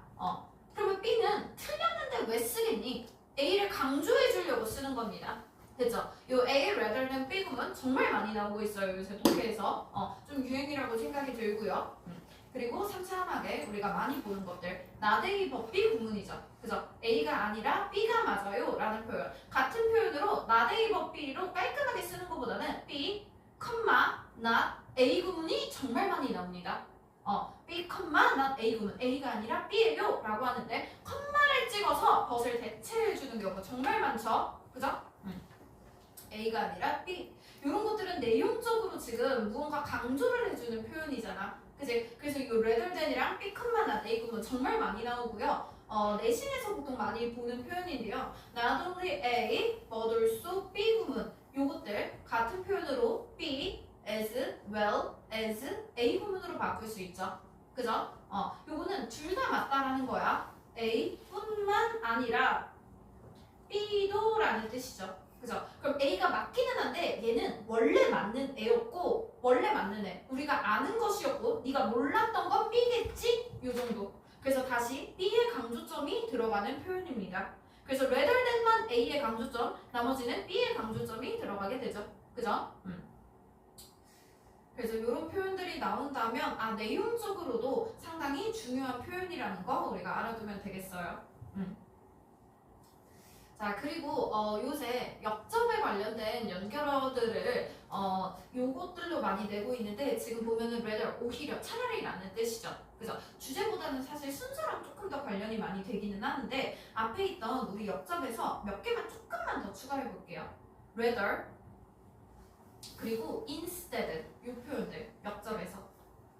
그러면 B는 틀렸는데 왜 쓰겠니? A를 강조해 주려고 쓰는 겁니다. 됐죠? 요 A rather than B 구문 정말 많이 나오고 있어요. 요새 독해에서. 좀 유행이라고 생각이 들고요. 그리고 3차원하게 우리가 많이 보는 것들 not A but B 구문이죠. 그죠? A가 아니라 B가 맞아요 라는 표현. 같은 표현으로 not A but B로 깔끔하게 쓰는 것보다는 B, not A 구문이 정말 많이 나옵니다. B, not A 구문. A가 아니라 B예요 라고 하는데 컴마를 찍어서 벗을 대체해주는 경우가 정말 많죠. 그죠? A가 아니라 B. 이런 것들은 내용적으로 지금 무언가 강조를 해주는 표현이잖아. 그치? 그래서 이 rather than이랑 B, not A 구문 정말 많이 나오고요. 내신에서 보통 많이 보는 표현인데요. Not only A, but also B 구문. 요것들 같은 표현으로 B, as well as A 구문으로 바꿀 수 있죠. 그죠? 요거는 둘 다 맞다라는 거야. A뿐만 아니라 B도 라는 뜻이죠. 그죠? 그럼 A가 맞기는 한데 얘는 원래 맞는 애였고 원래 맞는 애. 우리가 아는 것이었고 네가 몰랐던 건 B겠지? 요 정도. 그래서 다시 B의 강조점이 들어가는 표현입니다. 그래서 rather than만 A의 강조점, 나머지는 B의 강조점이 들어가게 되죠. 그죠? 그래서 이런 표현들이 나온다면 내용적으로도 상당히 중요한 표현이라는 거 우리가 알아두면 되겠어요. 자, 그리고 요새 역점에 관련된 연결어들을 요것들로 많이 내고 있는데 지금 보면은 rather 오히려 차라리라는 뜻이죠. 그죠? 주제보다는 사실 순서랑 조금 더 관련이 많이 되기는 하는데 앞에 있던 우리 역점에서 몇 개만 조금만 더 추가해 볼게요. rather 그리고 instead 이 표현들 역점에서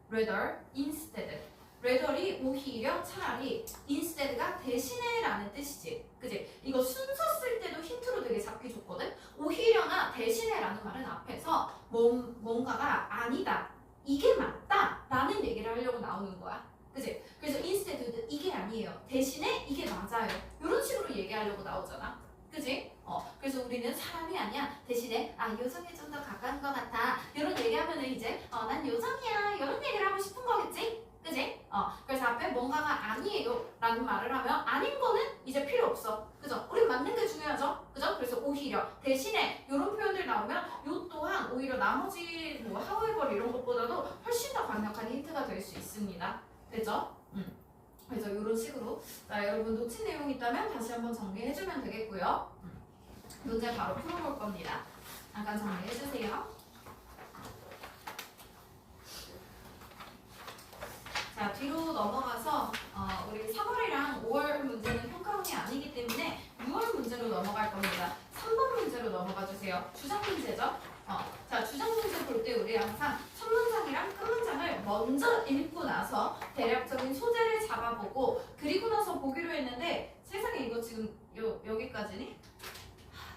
rather, instead rather이 오히려 차라리 instead가 대신에 라는 뜻이지. 그지? 이거 순서 쓸 때도 힌트로 되게 잡기 좋거든? 오히려나 대신에 라는 말은 앞에서 뭔가가 아니다, 이게 맞다 라는 얘기를 하려고 나오는 거야. 그지? 그래서 instead 이게 아니에요, 대신에 이게 맞아요, 이런 식으로 얘기하려고 나오잖아. 그지? 그래서 우리는 사람이 아니야, 대신에 요정에 좀 더 가까운 것 같아 이런 얘기하면은 이제 난 요정이야 이런 얘기를 하고 싶은 거겠지? 그지? 그래서 앞에 뭔가가 아니에요 라는 말을 하면 아닌 거는 이제 필요 없어. 그죠? 우린 맞는 게 중요하죠? 그죠? 그래서 오히려, 대신에 이런 표현들 나오면 요 또한 오히려 나머지 뭐 however 이런 것보다도 훨씬 더 강력한 힌트가 될 수 있습니다. 됐죠? 그래서 이런 식으로 여러분 놓친 내용이 있다면 다시 한번 정리해주면 되겠고요. 문제 바로 풀어볼 겁니다. 잠깐 정리해주세요. 자, 뒤로 넘어가서 우리 3월이랑 5월 문제는 평가원이 아니기 때문에 6월 문제로 넘어갈 겁니다. 3번 문제로 넘어가 주세요. 주장 문제죠? 자, 주장 문제 볼 때 우리 항상 첫 문장이랑 끝 문장을 먼저 읽고 나서 대략적인 소재를 잡아보고 그리고 나서 보기로 했는데 세상에 이거 지금 여기까지니?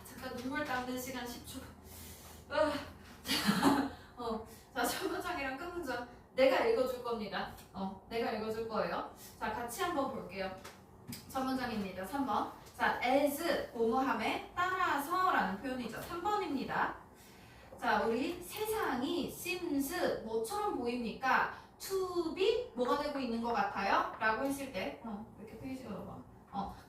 잠깐 눈물 닦는 시간 10초. 자, 첫 문장이랑 끝 문장 내가 읽어줄 겁니다. 내가 읽어줄 거예요. 자, 같이 한번 볼게요. 첫 문장입니다. 3번. 자, as 뭐뭐함에 따라서 라는 표현이죠. 3번입니다. 자, 우리 세상이 seems 뭐처럼 보입니까? to be 뭐가 되고 있는 것 같아요? 라고 했을 때 이렇게 페이지가 넘어가.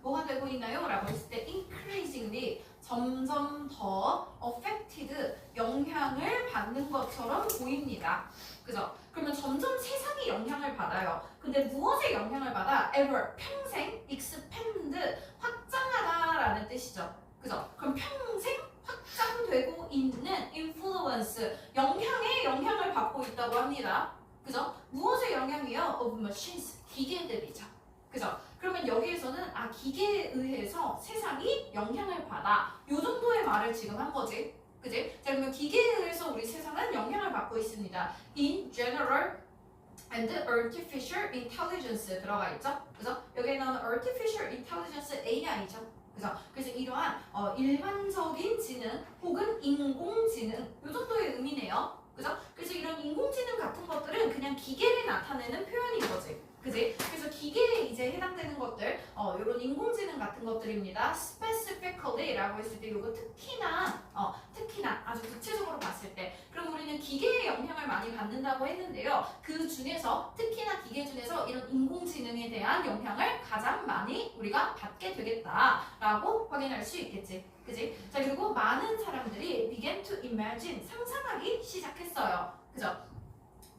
뭐가 되고 있나요? 라고 했을 때 increasingly 점점 더 affected 영향을 받는 것처럼 보입니다. 그죠? 그러면 점점 세상이 영향을 받아요. 근데 무엇에 영향을 받아? ever 평생 expand 확장하다 라는 뜻이죠. 그죠? 그럼 평생 확장되고 있는 influence, 영향을 받고 있다고 합니다. 그죠? 무엇의 영향이요? of machines, 기계들이죠. 그죠? 그러면 여기에서는 기계에 의해서 세상이 영향을 받아. 요 정도의 말을 지금 한 거지. 그지? 자, 그러면 기계에 의해서 우리 세상은 영향을 받고 있습니다. In general and artificial intelligence 들어가 있죠? 그죠? 여기에 나오는 artificial intelligence AI죠. 그죠? 그래서 이러한 일반적인 지능 혹은 인공지능 요 정도의 의미네요. 그죠? 그래서 이런 인공지능 같은 것들은 그냥 기계를 나타내는 표현인 거지. 그지? 그래서 기계에 이제 해당되는 것들, 이런 인공지능 같은 것들입니다. specifically라고 했을 때 이거 특히나 아주 구체적으로 봤을 때, 그럼 우리는 기계의 영향을 많이 받는다고 했는데요. 그 중에서 특히나 기계 중에서 이런 인공지능에 대한 영향을 가장 많이 우리가 받게 되겠다라고 확인할 수 있겠지. 그지? 자, 그리고 많은 사람들이 began to imagine, 상상하기 시작했어요. 그죠?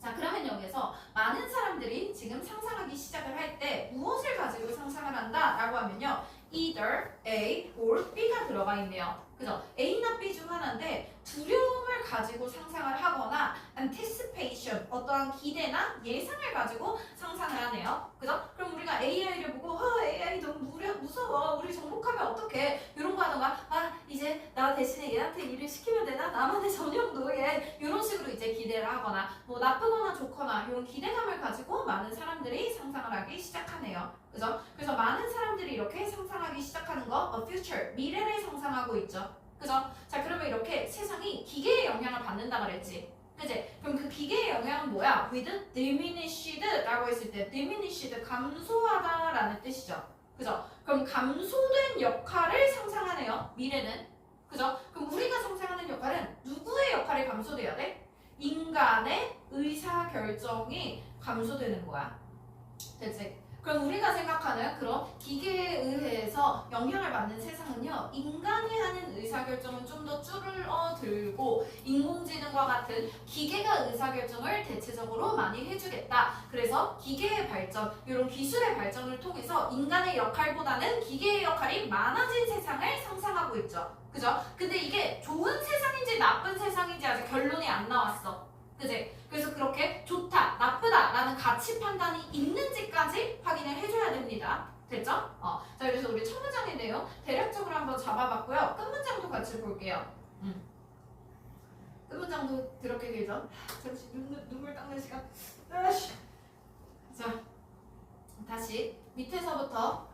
자, 그러면 여기서 많은 사람들이 지금 상상하기 시작을 할 때 무엇을 가지고 상상을 한다라고 하면요. either A or B가 들어가 있네요. 그죠? A나 B 중 하나인데 두려움을 가지고 상상을 하거나 anticipation, 어떠한 기대나 예상을 가지고 상상을 하네요. 그죠? 그럼 우리가 AI를 보고 AI 너무 무서워. 우리 정복하면 어떡해. 이런 거 하다가 이제 나 대신에 얘한테 일을 시키면 되나? 나만의 전용 노예. 이런 식으로 이제 기대를 하거나 뭐 나쁘거나 좋거나 이런 기대감을 가지고 많은 사람들이 상상을 하기 시작하네요. 그죠? 그래서 많은 사람들이 이렇게 상상하기 시작하는 거 future, 미래를 상상하고 있죠. 그죠? 자, 그러면 이렇게 세상이 기계의 영향을 받는다 그랬지. 그지? 그럼 그 기계의 영향은 뭐야? with diminished라고 했을 때 diminished, 감소하다라는 뜻이죠. 그죠? 그럼 감소된 역할을 상상하네요. 미래는. 그죠? 그럼 우리가 상상하는 역할은 누구의 역할이 감소돼야 돼? 인간의 의사결정이 감소되는 거야. 됐지? 그럼 우리가 생각하는 그런 기계에 의해서 영향을 받는 세상은요, 인간이 하는 의사결정은 좀 더 줄어들고 인공지능과 같은 기계가 의사결정을 대체적으로 많이 해주겠다. 그래서 기계의 발전, 이런 기술의 발전을 통해서 인간의 역할보다는 기계의 역할이 많아진 세상을 상상하고 있죠. 그죠? 근데 이게 좋은 세상인지 나쁜 세상인지 아직 결론이 안 나왔어. 그지? 그래서 그렇게 좋다, 나쁘다라는 가치 판단이 있는지까지 확인을 해줘야 됩니다. 됐죠? 자, 그래서 우리 첫 문장의 내용 대략적으로 한번 잡아봤고요. 끝 문장도 같이 볼게요. 끝 문장도 그렇게 길죠? 잠시 눈물 닦는 시간. 자, 다시 밑에서부터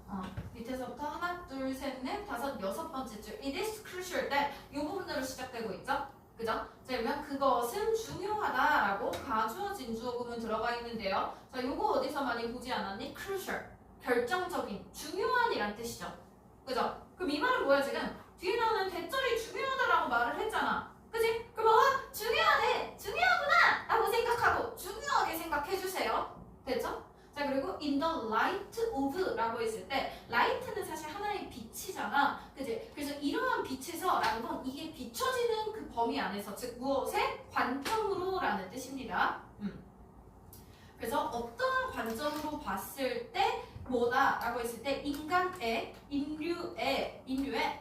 하나, 둘, 셋, 넷, 다섯, 여섯 번째 줄 It is crucial that 이 부분으로 시작되고 있죠? 그죠? 자, 그러면 그것은 중요하다라고 가주어진 주어구문 들어가 있는데요. 자, 요거 어디서 많이 보지 않았니? crucial, 결정적인, 중요한이란 뜻이죠. 그죠? 그럼 이 말은 뭐야 지금? 뒤에 나오는 대절이 중요하다라고 말을 했잖아. 그지? 그럼 중요하네, 중요하구나 라고 생각하고 중요하게 생각해주세요. 됐죠? 자, 그리고 in the light of 라고 했을 때 light는 사실 하나의 빛이잖아. 그지? 그래서 이러한 빛에서 라는 건 이게 비춰지는 그 범위 안에서, 즉 무엇의 관점으로 라는 뜻입니다. 그래서 어떠한 관점으로 봤을 때 뭐다 라고 했을 때 인류의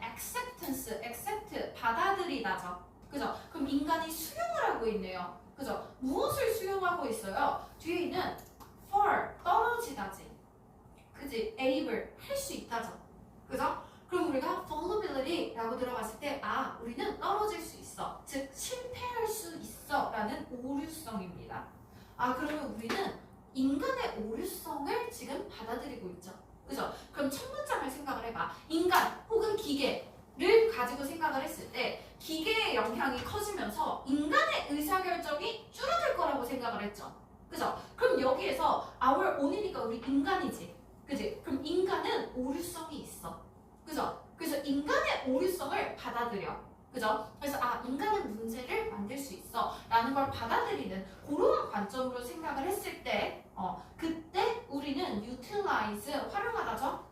accept, 받아들이다죠. 그죠? 그럼 인간이 수용을 하고 있네요. 그죠? 무엇을 수용하고 있어요? 뒤에 있는 fall, 떨어지다지. 그지? able, 할 수 있다죠. 그죠? 그럼 우리가 fallibility라고 들어갔을 때 우리는 떨어질 수 있어. 즉 실패할 수 있어 라는 오류성입니다. 그러면 우리는 인간의 오류성을 지금 받아들이고 있죠. 그죠? 그럼 첫 문장을 생각을 해봐. 인간 혹은 기계를 가지고 생각을 했을 때 기계의 영향이 커지면서 인간의 의사결정이 줄어들 거라고 생각을 했죠. 그죠? 그럼 여기에서 our own이니까 우리 인간이지. 그지? 그럼 인간은 오류성이 있어. 그죠? 그래서 인간의 오류성을 받아들여. 그죠? 그래서 인간은 문제를 만들 수 있어 라는 걸 받아들이는 그런 관점으로 생각을 했을 때 그때 우리는 utilize, 활용하다죠?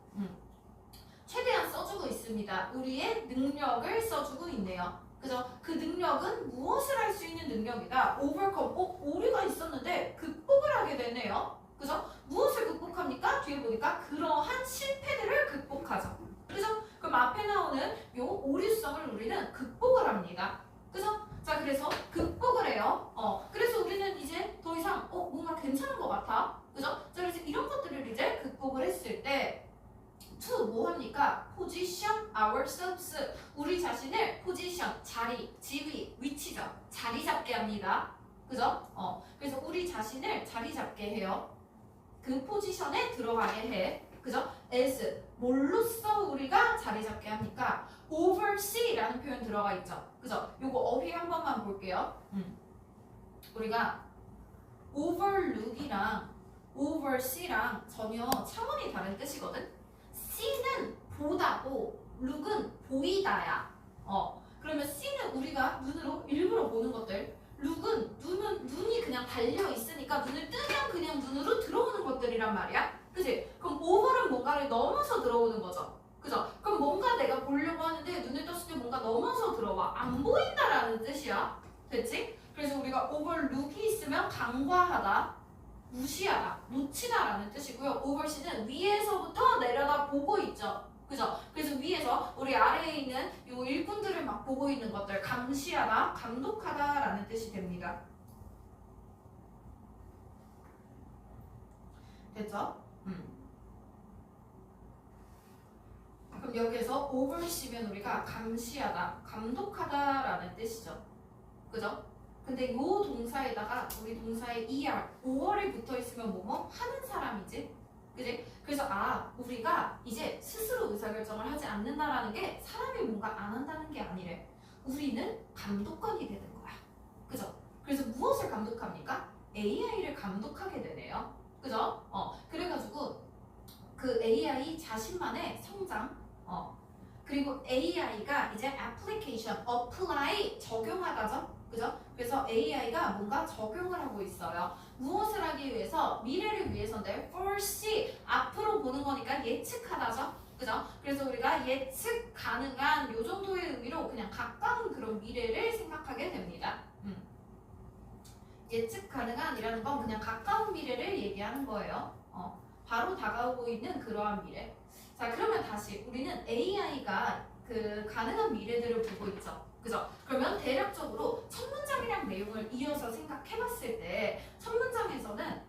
최대한 써주고 있습니다. 우리의 능력을 써주고 있네요. 그죠? 그 능력은 무엇을 할 수 있는 능력이다? overcome, 오류가 있었는데 극복을 하게 되네요. 그죠? 무엇을 극복합니까? 뒤에 보니까 그러한 실패들을 극복하죠. 그죠? 그럼 앞에 나오는 요 오류성을 우리는 같아. 그죠? 자, 그래서 이런 것들을 이제 극복을 했을 때 to 뭐 합니까? position ourselves. 우리 자신을 position, 자리, 지위, 위치죠. 자리 잡게 합니다. 그죠? 그래서 우리 자신을 자리 잡게 해요. 그 포지션에 들어가게 해. 그죠? as 뭘로써 우리가 자리 잡게 합니까? oversee라는 표현 들어가 있죠. 그죠? 요거 어휘 한 번만 볼게요. 우리가 overlook이랑 oversee랑 전혀 차원이 다른 뜻이거든. see는 보다고 look은 보이다야. 그러면 see는 우리가 눈으로 일부러 보는 것들. look은 눈이 그냥 달려 있으니까 눈을 뜨면 그냥 눈으로 들어오는 것들이란 말이야. 그치? 그럼 over은 뭔가를 넘어서 들어오는 거죠. 그죠? 그럼 뭔가 내가 보려고 하는데 눈을 떴을 때 뭔가 넘어서 들어와. 안 보인다라는 뜻이야. 됐지? 그래서 우리가 overlook이 있으면 간과하다, 무시하다, 놓치다라는 뜻이고요. oversee는 위에서부터 내려다 보고 있죠. 그죠? 그래서 위에서 우리 아래에 있는 요 일꾼들을 막 보고 있는 것들, 감시하다, 감독하다라는 뜻이 됩니다. 됐죠? 그럼 여기에서 oversee면 우리가 감시하다, 감독하다라는 뜻이죠. 그죠? 근데 요 동사에다가 우리 동사에 er, 5월이 붙어 있으면 뭐뭐 하는 사람이지. 그지? 그래서 우리가 이제 스스로 의사결정을 하지 않는다라는 게 사람이 뭔가 안 한다는 게 아니래. 우리는 감독관이 되는 거야. 그죠? 그래서 무엇을 감독합니까? AI를 감독하게 되네요. 그죠? 그래가지고 그 AI 자신만의 성장, 그리고 AI가 이제 application, apply, 적용하다죠. 그죠? 그래서 AI가 뭔가 적용을 하고 있어요. 무엇을 하기 위해서? 미래를 위해서인데 foresee, 앞으로 보는 거니까 예측하다죠. 그죠? 그래서 우리가 예측 가능한 요 정도의 의미로 그냥 가까운 그런 미래를 생각하게 됩니다. 예측 가능한이라는 건 그냥 가까운 미래를 얘기하는 거예요. 바로 다가오고 있는 그러한 미래. 자, 그러면 다시 우리는 AI가 그 가능한 미래들을 보고 있죠. 그죠? 그러면 대략적으로 첫 문장이랑 내용을 이어서 생각해봤을 때 첫 문장에서는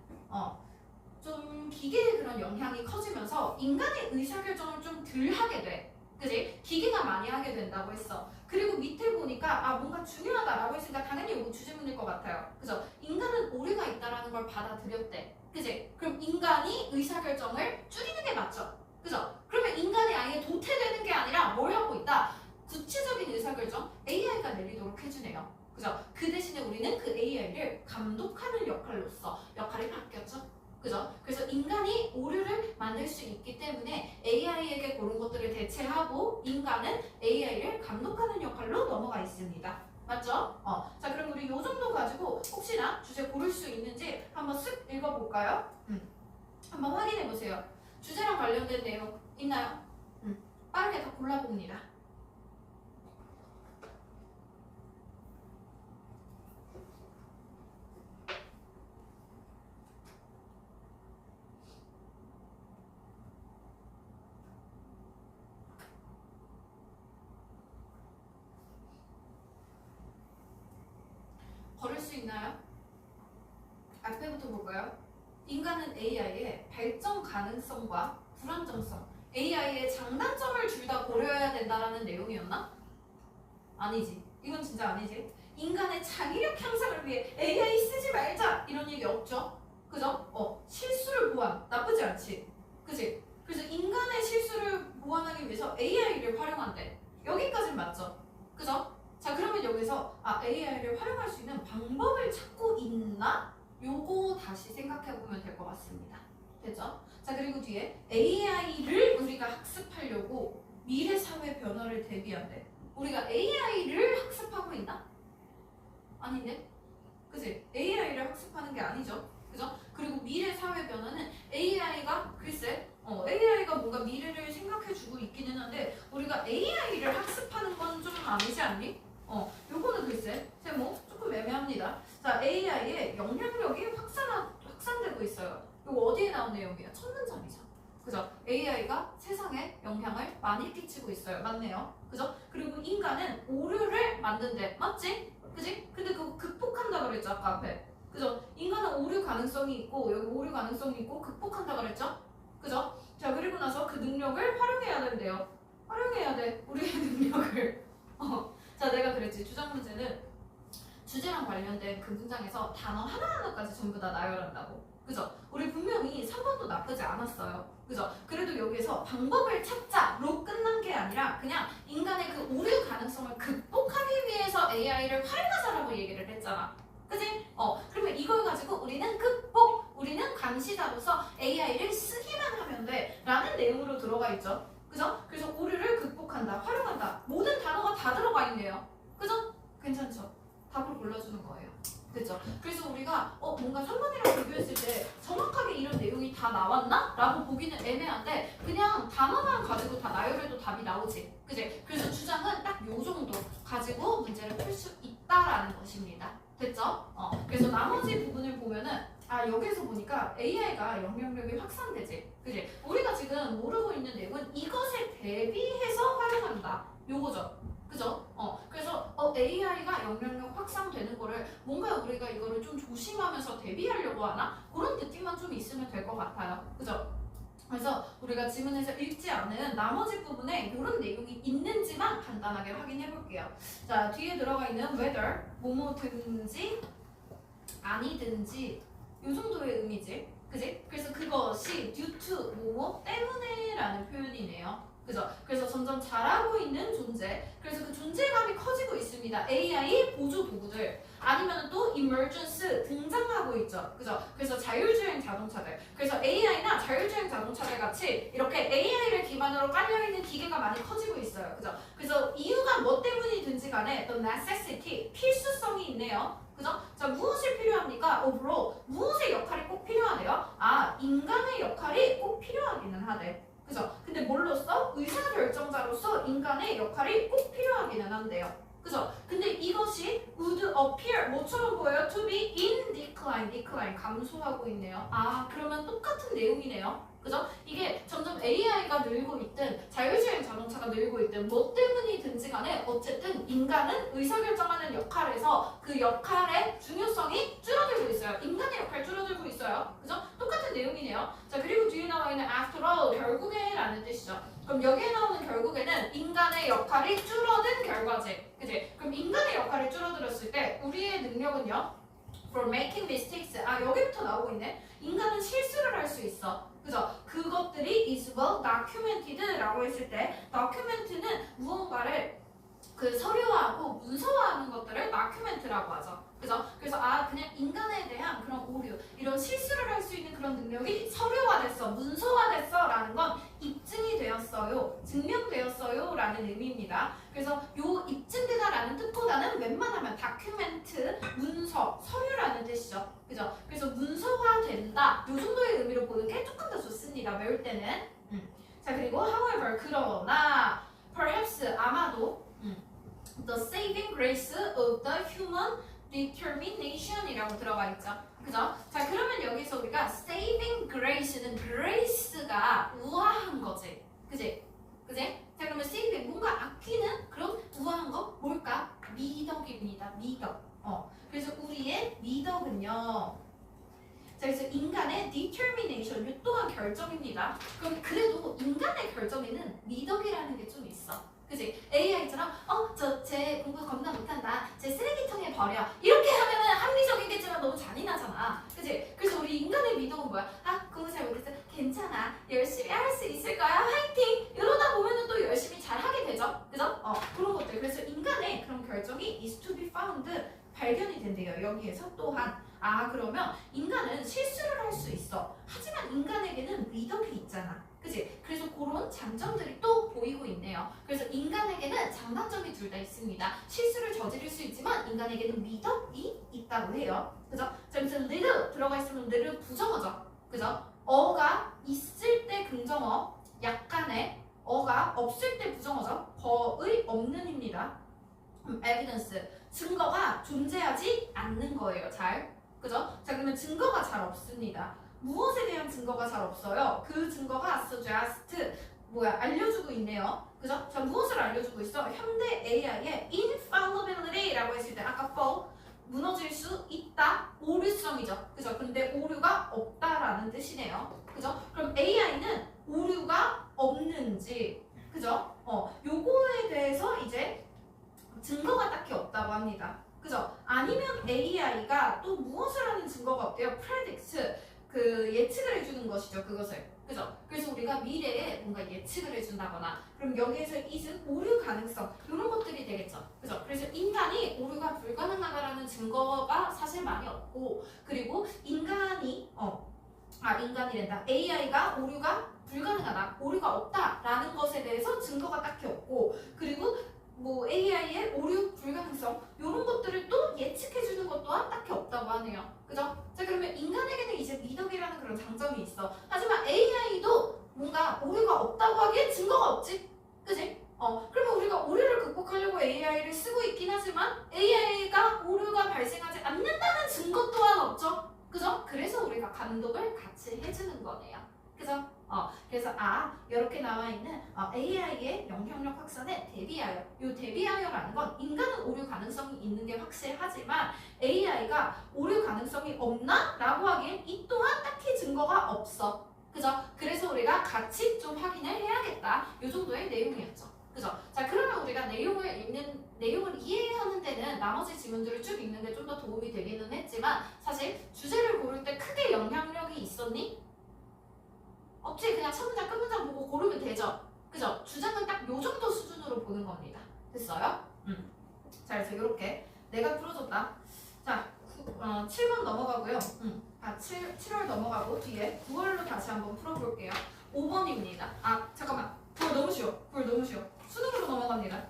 좀 기계의 그런 영향이 커지면서 인간의 의사결정을 좀 덜 하게 돼. 그지? 기계가 많이 하게 된다고 했어. 그리고 밑에 보니까 뭔가 중요하다라고 했으니까 당연히 이거 주제문일 것 같아요. 그죠? 인간은 오류가 있다라는 걸 받아들였대. 그지? 그럼 인간이 의사결정을 줄이는 게 맞죠? 그죠? 그러면 인간이 아예 도태되는 게 아니라 뭘 하고 있다? 구체적인 의사결정 AI가 내리도록 해주네요. 그죠? 그 대신에 우리는 그 AI를 감독하는 역할이 바뀌었죠. 그죠? 그래서 인간이 오류를 만들 수 있기 때문에 AI에게 그런 것들을 대체하고 인간은 AI를 감독하는 역할로 넘어가 있습니다. 맞죠? 자, 그럼 우리 요 정도 가지고 혹시나 주제 고를 수 있는지 한번 쓱 읽어볼까요? 한번 확인해보세요. 주제랑 관련된 내용 있나요? 빠르게 다 골라봅니다. 걸을 수 있나요? 앞에부터 볼까요? 인간은 AI의 발전 가능성과 불안정성, AI의 장단점을 둘 다 고려해야 된다라는 내용이었나? 아니지. 이건 진짜 아니지. 인간의 창의력 향상을 위해 AI 쓰지 말자! 이런 얘기 없죠? 그죠? 실수를 보완. 나쁘지 않지. 그지? 그래서 인간의 실수를 보완하기 위해서 AI를 활용한대. 여기까지는 맞죠? 그죠? 자, 그러면 여기서 AI를 활용할 수 있는 방법을 찾고 있나? 요거 다시 생각해보면 될 것 같습니다. 됐죠? 자, 그리고 뒤에 AI를 우리가 학습하려고 미래 사회 변화를 대비한대. 우리가 AI를 학습하고 있나? 아닌데? 그치? AI를 학습하는 게 아니죠. 그죠? 그리고 미래 사회 변화는 AI가 글쎄 AI가 뭔가 미래를 생각해주고 있기는 한데 우리가 AI를 학습하는 건 좀 아니지 않니? 요거는 글쎄 제목 조금 애매합니다. 자, AI의 영향력이 확산되고 있어요. 이거 어디에 나온 내용이에요? 첫 문장이죠. 그죠? AI가 세상에 영향을 많이 끼치고 있어요. 맞네요. 그죠? 그리고 인간은 오류를 만든대. 맞지? 그지? 근데 그거 극복한다 그랬죠, 아까 앞에. 그죠? 인간은 오류가 오류 가능성이 있고 여기 오류 가능성이 있고 극복한다 그랬죠? 그죠? 자 그리고 나서 그 능력을 활용해야 된대요. 활용해야 돼. 우리의 능력을. 자 내가 그랬지. 주장 문제는 주제랑 관련된 그 문장에서 단어 하나하나까지 전부 다 나열한다고. 그죠? 우리 분명히 3번도 나쁘지 않았어요. 그죠? 그래도 여기에서 방법을 찾자로 끝난 게 아니라 그냥 인간의 그 오류 가능성을 극복하기 위해서 AI를 활용하자라고 얘기를 했잖아. 그지? 그러면 이걸 가지고 우리는 우리는 감시자로서 AI를 쓰기만 하면 돼 라는 내용으로 들어가 있죠. 그죠? 그래서 오류를 극복한다, 활용한다. 모든 단어가 다 들어가 있네요. 그죠? 괜찮죠? 답을 골라주는 거예요. 그죠? 그래서 우리가 뭔가 3번이랑 비교했을 때 정확하게 이런 내용이 다 나왔나? 라고 보기는 애매한데 그냥 단어만 가지고 다 나열해도 답이 나오지. 그지? 그래서 주장은 딱 요 정도 가지고 문제를 풀 수 있다라는 것입니다. 됐죠? 그래서 나머지 부분을 보면은 여기서 보니까 AI가 영향력이 확산되지. 그지? 우리가 지금 모르고 있는 내용은 이것에 대비해서 활용한다. 요거죠. 그죠? 그래서 AI가 영향력 확산되는 거를 뭔가 우리가 이거를 좀 조심하면서 대비하려고 하나? 그런 느낌만 좀 있으면 될 것 같아요. 그죠? 그래서 우리가 지문에서 읽지 않은 나머지 부분에 이런 내용이 있는지만 간단하게 확인해 볼게요. 자, 뒤에 들어가 있는 whether, 뭐뭐든지 아니든지 요 정도의 의미지. 그지? 그래서 그것이 due to 뭐뭐 때문에 라는 표현이네요. 그죠? 그래서 점점 잘하고 있는 존재. 그래서 그 존재감이 커지고 있습니다. AI 보조 도구들. 아니면 또 emergence 등장하고 있죠. 그죠? 그래서 자율주행 자동차들. 그래서 AI나 자율주행 자동차들 같이 이렇게 AI를 기반으로 깔려있는 기계가 많이 커지고 있어요. 그죠? 그래서 이유가 뭐 때문이든지 간에 the necessity, 필수성이 있네요. 그죠? 자, 무엇이 필요합니까? overall, 무엇의 역할이 꼭 필요하대요? 인간의 역할이 꼭 필요하기는 하대. 그죠? 근데 뭘로써? 의사결정자로서 인간의 역할이 꼭 필요하기는 한데요. 그죠? 근데 이것이 would appear 뭐처럼 보여요? to be in decline, 감소하고 있네요. 그러면 똑같은 내용이네요. 그죠? 이게 점점 AI가 늘고 있든 자율주행 자동차가 늘고 있든 뭐 때문이든지 간에 어쨌든 인간은 의사결정하는 역할에서 그 역할의 중요성이 줄어들고 있어요. 인간의 역할 줄어들고 있어요. 그죠? 똑같은 내용이네요. 자, 그리고 뒤에 나와 있는 after all, 결국에 라는 뜻이죠. 그럼 여기에 나오는 결국에는 인간의 역할이 줄어든 결과지. 그지? 그럼 인간의 역할이 줄어들었을 때 우리의 능력은요? for making mistakes. 여기부터 나오고 있네. 인간은 실수를 할 수 있어. 그죠? 그것들이 is well documented 라고 했을 때 document는 무언가를 그 서류화하고 문서화하는 것들을 document라고 하죠. 그죠? 그래서 그냥 인간에 대한 그런 오류, 이런 실수를 할 수 있는 그런 능력이 서류화됐어, 문서화됐어 라는 건 입증이 되었어요, 증명되었어요 라는 의미입니다. 그래서 요 입증되다 라는 뜻보다는 웬만하면 다큐멘트, 문서, 서류라는 뜻이죠. 그죠? 그래서 문서화된다 요 정도의 의미로 보는 게 조금 더 좋습니다. 외울 때는. 자, 그리고 however, 그러나 perhaps, 아마도 the saving grace of the human determination이라고 들어가 있죠. 그죠? 자, 그러면 여기서 우리가 saving grace는 grace가 우아한 거지. 그지? 그지? 자, 그러면 saving, 뭔가 아끼는 그런 우아한 거 뭘까? 미덕입니다. 미덕. 그래서 우리의 미덕은요. 자, 그래서 인간의 determination, 이 또한 결정입니다. 그럼 그래도 인간의 결정에는 미덕이라는 게 좀 있어. 그치? AI처럼 쟤 공부 겁나 못한다, 쟤 쓰레기통에 버려, 이렇게 하면은 합리적이겠지만 너무 잔인하잖아. 그치? 그래서 우리 인간의 미덕은 뭐야? 공부 잘 못했어, 괜찮아, 열심히 할 수 있을 거야, 화이팅! 이러다 보면은 또 열심히 잘 하게 되죠. 그죠? 그런 것들. 그래서 인간의 그런 결정이 is to be found, 발견이 된대요. 여기에서 또한 그러면 인간은 실수를 할 수 있어. 하지만 인간에게는 미덕이 있잖아. 그치? 그래서 그런 장점들이 또 보이고 있네요. 그래서 인간에게는 장단점이 둘 다 있습니다. 실수를 저지를 수 있지만 인간에게는 미덕이 있다고 해요. 그죠? 자, 그래서 little 들어가 있으면 little 부정어죠. 그죠? 어가 있을 때 긍정어, 약간의 어가 없을 때 부정어죠. 거의 없는입니다. evidence, 증거가 존재하지 않는 거예요. 잘. 그죠? 자, 그러면 증거가 잘 없습니다. 무엇에 대한 증거가 잘 없어요? 그 증거가 suggest, 알려주고 있네요. 그죠? 자, 무엇을 알려주고 있어? 현대 AI의 infallibility라고 했을 때 아까 fall, 무너질 수 있다, 오류성이죠. 그죠? 근데 없다라는 뜻이네요. 그죠? 그럼 AI는 오류가 없는지, 그죠? 요거에 대해서 이제 증거가 딱히 없다고 합니다. 그죠? 아니면 AI가 또 무엇을 하는 증거가 없대요? predict, 그 예측을 해주는 것이죠. 그것을. 그죠? 그래서 우리가 미래에 뭔가 예측을 해준다거나, 그럼 여기에서 is은 오류 가능성, 이런 것들이 되겠죠. 그죠? 그래서 인간이 오류가 불가능하다라는 증거가 사실 많이 없고, 그리고 인간이란다. AI가 오류가 불가능하다, 오류가 없다라는 것에 대해서 증거가 딱히 없고, 그리고 뭐 AI의 오류 불가능성 이런 것들을 또 예측해주는 것 또한 딱히 없다고 하네요. 그죠? 자, 그러면 인간에게는 이제 미덕이라는 그런 장점이 있어. 하지만 AI도 뭔가 오류가 없다고 하기엔 증거가 없지. 그지? 그러면 우리가 오류를 극복하려고 AI를 쓰고 있긴 하지만 AI가 오류가 발생하지 않는다는 증거 또한 없죠. 그죠? 그래서 우리가 감독을 같이 해주는 거네요. 그죠? 그래서 이렇게 나와 있는 AI의 영향력 확산에 대비하여, 요 대비하여라는 건 인간은 오류 가능성이 있는 게 확실하지만 AI가 오류 가능성이 없나? 라고 하기엔 이 또한 딱히 증거가 없어. 그죠? 그래서 우리가 같이 좀 확인을 해야겠다. 요 정도의 내용이었죠. 그죠? 자, 그러면 우리가 내용을 이해하는 데는 나머지 지문들을 쭉 읽는 게 좀 더 도움이 되기는 했지만 사실 주제를 고를 때 크게 영향력이 있었니? 없지. 그냥 첫 문장 끝 문장 보고 고르면 되죠. 그죠? 주장은 딱 요 정도 수준으로 보는 겁니다. 됐어요? 자, 그래서 이렇게 내가 풀어줬다. 자, 7번 넘어가고요. 7월 넘어가고 뒤에 9월로 다시 한번 풀어볼게요. 5번입니다. 잠깐만. 9월 너무 쉬워. 9월 너무 쉬워. 수능으로 넘어갑니다.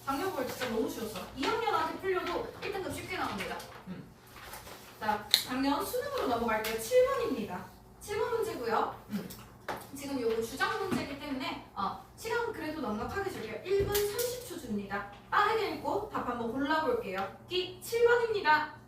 작년 9월 진짜 너무 쉬웠어. 2학년한테 풀려도 1등급 쉽게 나옵니다. 자, 작년 수능으로 넘어갈게요. 7번입니다. 7번 문제고요. 지금 요거 주장 문제이기 때문에 시간 그래도 넉넉하게 줄게요. 1분 30초 줍니다. 빠르게 읽고 답 한번 골라볼게요. 7번입니다.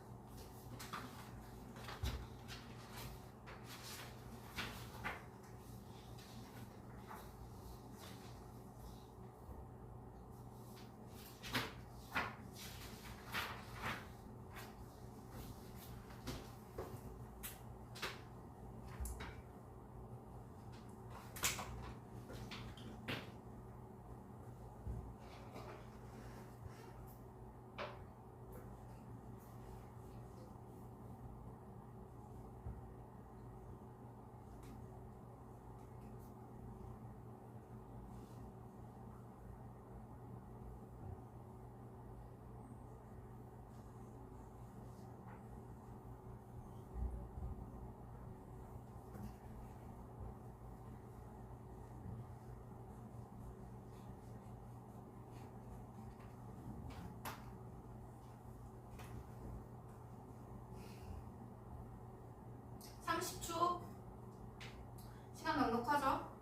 시간 넉넉하죠?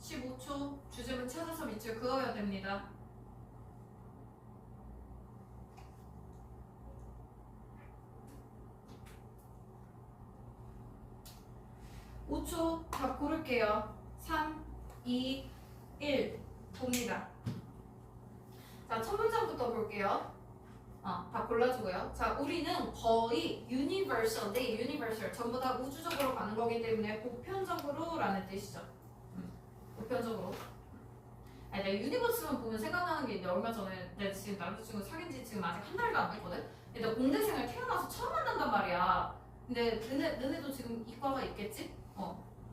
15초 주제문 찾아서 밑줄 그어야 됩니다. 5초 답 고를게요. 3, 2, 1 봅니다. 자, 첫 문장부터 볼게요. 다 골라주고요. 자, 우리는 거의 universal 전부 다 우주적으로 가는 거기 때문에 보편적으로 라는 뜻이죠. 보편적으로. 내가 유니버스만 보면 생각나는 게 있는데 얼마 전에 내가 지금 남자친구 사귄 지 지금 아직 한 달도 안 됐거든? 근데 공대생을 태어나서 처음 만난단 말이야. 근데 너네도 지금 이과가 있겠지?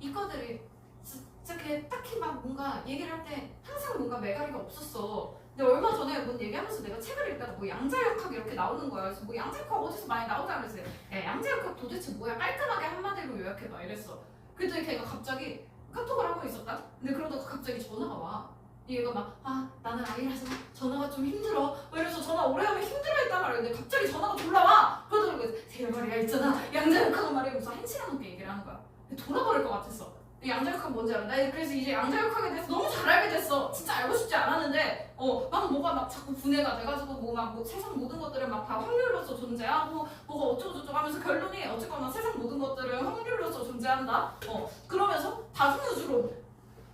이과들이 진짜 걔 딱히 막 뭔가 얘기를 할 때 항상 뭔가 매가리가 없었어. 근데 얼마 전에 뭔 얘기하면서 내가 책을 읽다가 뭐 양자역학 이렇게 나오는 거야. 그래서 뭐 양자역학 어디서 많이 나오자 그랬어. 야, 양자역학 도대체 뭐야? 깔끔하게 한마디로 요약해봐 이랬어. 그랬더니 걔가 갑자기 카톡을 하고 있었다? 근데 그러다가 갑자기 전화가 와. 얘가 막 나는 아이라서 전화가 좀 힘들어 막 이러면서 전화 오래 하면 힘들어했단 말이야. 근데 갑자기 전화가 돌아와. 그러더라고. 제 말이야 있잖아 양자역학은 말이야. 그래서 1시간 넘게 얘기를 하는 거야. 돌아버릴 것 같았어. 양자역학 뭔지 알아? 나 그래서 이제 양자역학에 대해서 너무 잘 알게 됐어. 진짜 알고 싶지 않았는데 막 뭐가 막 자꾸 분해가 돼가지고 뭐 세상 모든 것들은 막 다 확률로서 존재하고 뭐가 어쩌고저쩌고 하면서 결론이 어쨌거나 세상 모든 것들은 확률로서 존재한다. 그러면서 다중우주론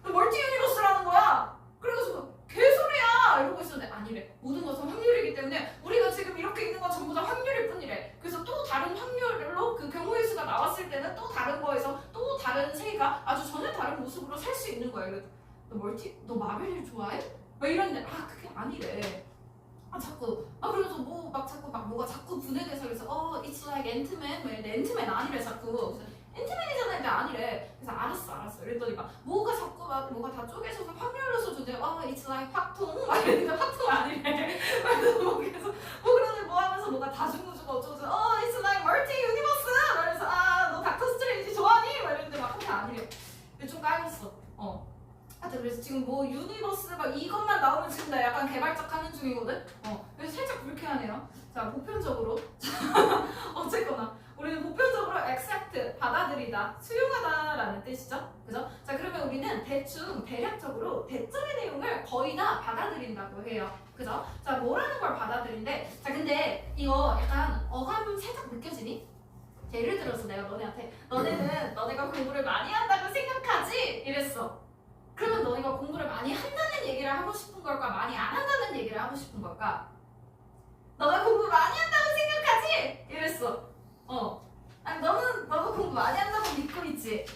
멀티 유니버스라는 거야. 그래가지고 개소리야 이러고 있었는데 너 마블 좋아해? 막 이러는데 그게 아니래. 자꾸 그래서 뭐가 자꾸 분해돼서 그래서 it's like 앤트맨 막 이랬는데 앤트맨 아니래 자꾸. 그래서 앤트맨이잖아 근데 아니래. 그래서 알았어 이랬더니 뭐가 자꾸 뭐가 다 쪼개져서 확률로서 주제 it's like 확통 막 이랬는데 확통 아니래. 그래서 뭐 계속 그러는데 뭐 하면서 뭐가 다중우주가 어쩌고 it's like 멀티 유니버스 막 이래서 너 닥터 스트레인지 좋아하니? 막 이랬는데 그게 아니래. 좀 까였어. 하여튼 그래서 지금 뭐 유니버스 막 이것만 나오면 지금 나 약간 개발적 하는 중이거든? 그래서 살짝 불쾌하네요. 자, 보편적으로. 어쨌거나, 우리는 보편적으로 accept, 받아들이다, 수용하다라는 뜻이죠. 그죠? 자, 그러면 우리는 대략적으로 대점의 내용을 거의 다 받아들인다고 해요. 그죠? 자, 뭐라는 걸 받아들인데, 자, 근데 이거 약간 어감 살짝 느껴지니? 예를 들어서 내가 너네한테, 너네가 공부를 많이 한다고 생각하지? 이랬어. 그러면 너희가 공부를 많이 한다는 얘기를 하고 싶은 걸까? 많이 안 한다는 얘기를 하고 싶은 걸까? 너가 공부 많이 한다고 생각하지? 이랬어. 아니 너도 공부 많이 한다고 믿고 있지?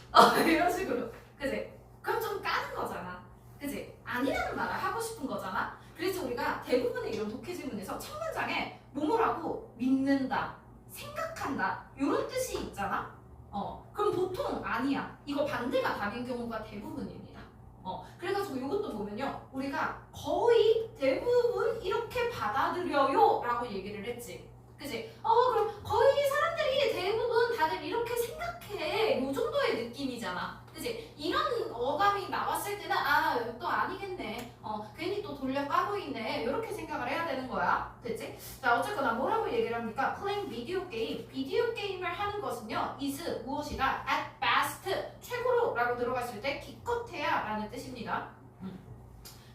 이런 식으로. 그치? 그럼 좀 까는 거잖아. 그치? 아니라는 말을 하고 싶은 거잖아. 그래서 우리가 대부분의 이런 독해 질문에서 첫 문장에 뭐뭐라고 믿는다, 생각한다 이런 뜻이 있잖아. 그럼 보통 아니야. 이거 반대가 답인 경우가 대부분입니다. 그래가지고 이것도 보면요, 우리가 거의 대부분 이렇게 받아들여요 라고 얘기를 했지. 그치? 그럼 거의 사람들이 대부분 다들 이렇게 생각해 요 정도의 느낌이잖아. 그치? 이런 어감이 나왔을 때는 또 아니겠네, 괜히 또 돌려 까고 있네, 이렇게 생각을 해야 되는 거야. 됐지? 자, 어쨌거나 뭐라고 얘기를 합니까? playing 비디오 게임, 비디오 게임을 하는 것은요 is 무엇이다? at best, 최고로 라고 들어갔을 때 기껏해야 라는 뜻입니다.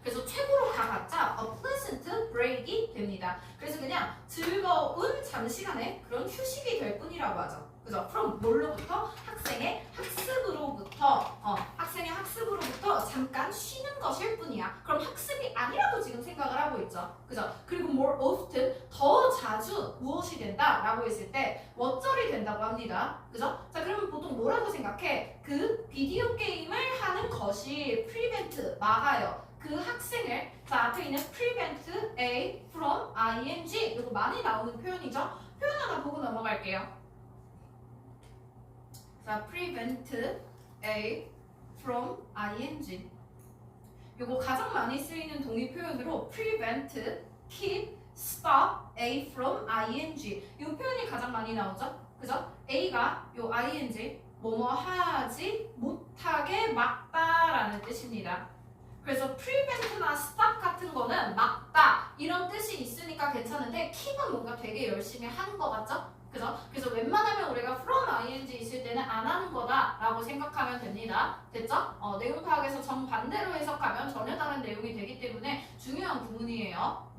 그래서 최고로 가봤자 a pleasant break이 됩니다. 그래서 그냥 즐거운 잠시간의 그런 휴식이 될 뿐이라고 하죠. 그죠? from 뭘로부터? 학생의 학습으로부터 잠깐 쉬는 것일 뿐이야. 그럼 학습이 아니라고 지금 생각을 하고 있죠. 그죠? 그리고 more often, 더 자주 무엇이 된다? 라고 했을 때 what절이 된다고 합니다. 그죠? 자, 그러면 보통 뭐라고 생각해? 그 비디오 게임을 하는 것이 prevent, 막아요. 그 학생을, 자, 앞에 있는 prevent A from ing, 이거 많이 나오는 표현이죠. 표현 하나 보고 넘어갈게요. 자, prevent A from ing, 요거 가장 많이 쓰이는 동의 표현으로 prevent, keep, stop A from ing, 이 표현이 가장 많이 나오죠. 그죠? A가 요 ing, 뭐뭐 하지 못하게 막다라는 뜻입니다. 그래서 prevent나 stop 같은 거는 막다 이런 뜻이 있으니까 괜찮은데 keep은 뭔가 되게 열심히 하는 거 같죠? 그죠? 그래서 웬만하면 우리가 from ing 있을 때는 안 하는 거다 라고 생각하면 됩니다. 됐죠? 내용 파악에서 정반대로 해석하면 전혀 다른 내용이 되기 때문에 중요한 구문이에요.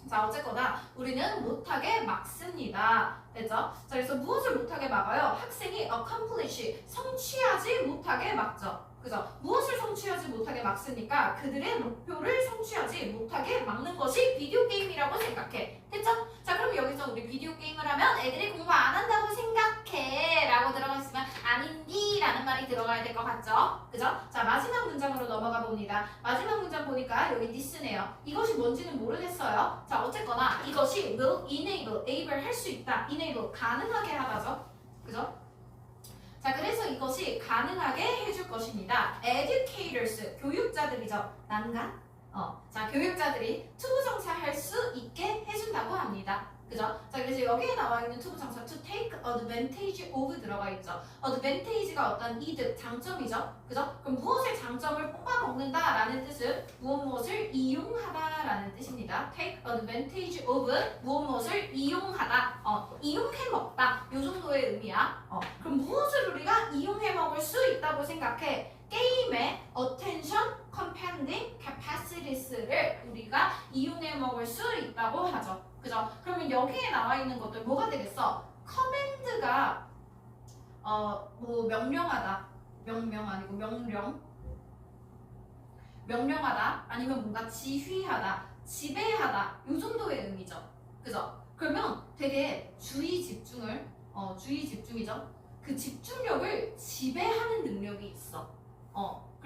자, 어쨌거나 우리는 못하게 막습니다. 됐죠? 자, 그래서 무엇을 못하게 막아요? 학생이 accomplish, 성취하지 못하게 막죠. 그죠? 무엇을 성취하지 못하게 막습니까? 그들의 목표를 성취하지 못하게 막는 것이 비디오 게임이라고 생각해. 됐죠? 자, 그럼 여기서 우리 비디오 게임을 하면 애들이 공부 안 한다고 생각해 라고 들어가 있으면 아닌디 라는 말이 들어가야 될 것 같죠? 그죠? 자, 마지막 문장으로 넘어가 봅니다. 마지막 문장 보니까 여기 this네요. 이것이 뭔지는 모르겠어요. 자, 어쨌거나 이것이 will enable, able 할 수 있다, enable 가능하게 하다죠. 그죠? 자, 그래서 이것이 가능하게 해줄 것입니다. educators, 교육자들이죠. 난간? 자, 교육자들이 투부정사할 수 있게 해준다고 합니다. 그죠? 자, 그래서 여기에 나와 있는 투부정사 to take advantage of 들어가 있죠. advantage가 어떤 이득, 장점이죠. 그죠? 그럼 무엇의 장점을 뽑아먹는다 라는 뜻은 무엇을 이용하다 라는 뜻입니다. take advantage of, 무엇을 이용하다, 이용해먹다 요 정도의 의미야. 그럼 무엇을 우리가 이용해먹을 수 있다고 생각해? 게임의 attention compounding capacities를 우리가 이용해 먹을 수 있다고 하죠. 그죠? 그러면 여기에 나와 있는 것들 뭐가 되겠어? command가 뭐 명령하다, 명령 아니고 명령하다, 아니면 뭔가 지휘하다, 지배하다 요 정도의 의미죠. 그죠? 그러면 되게 주의 집중이죠. 그 집중력을 지배하는 능력이 있어.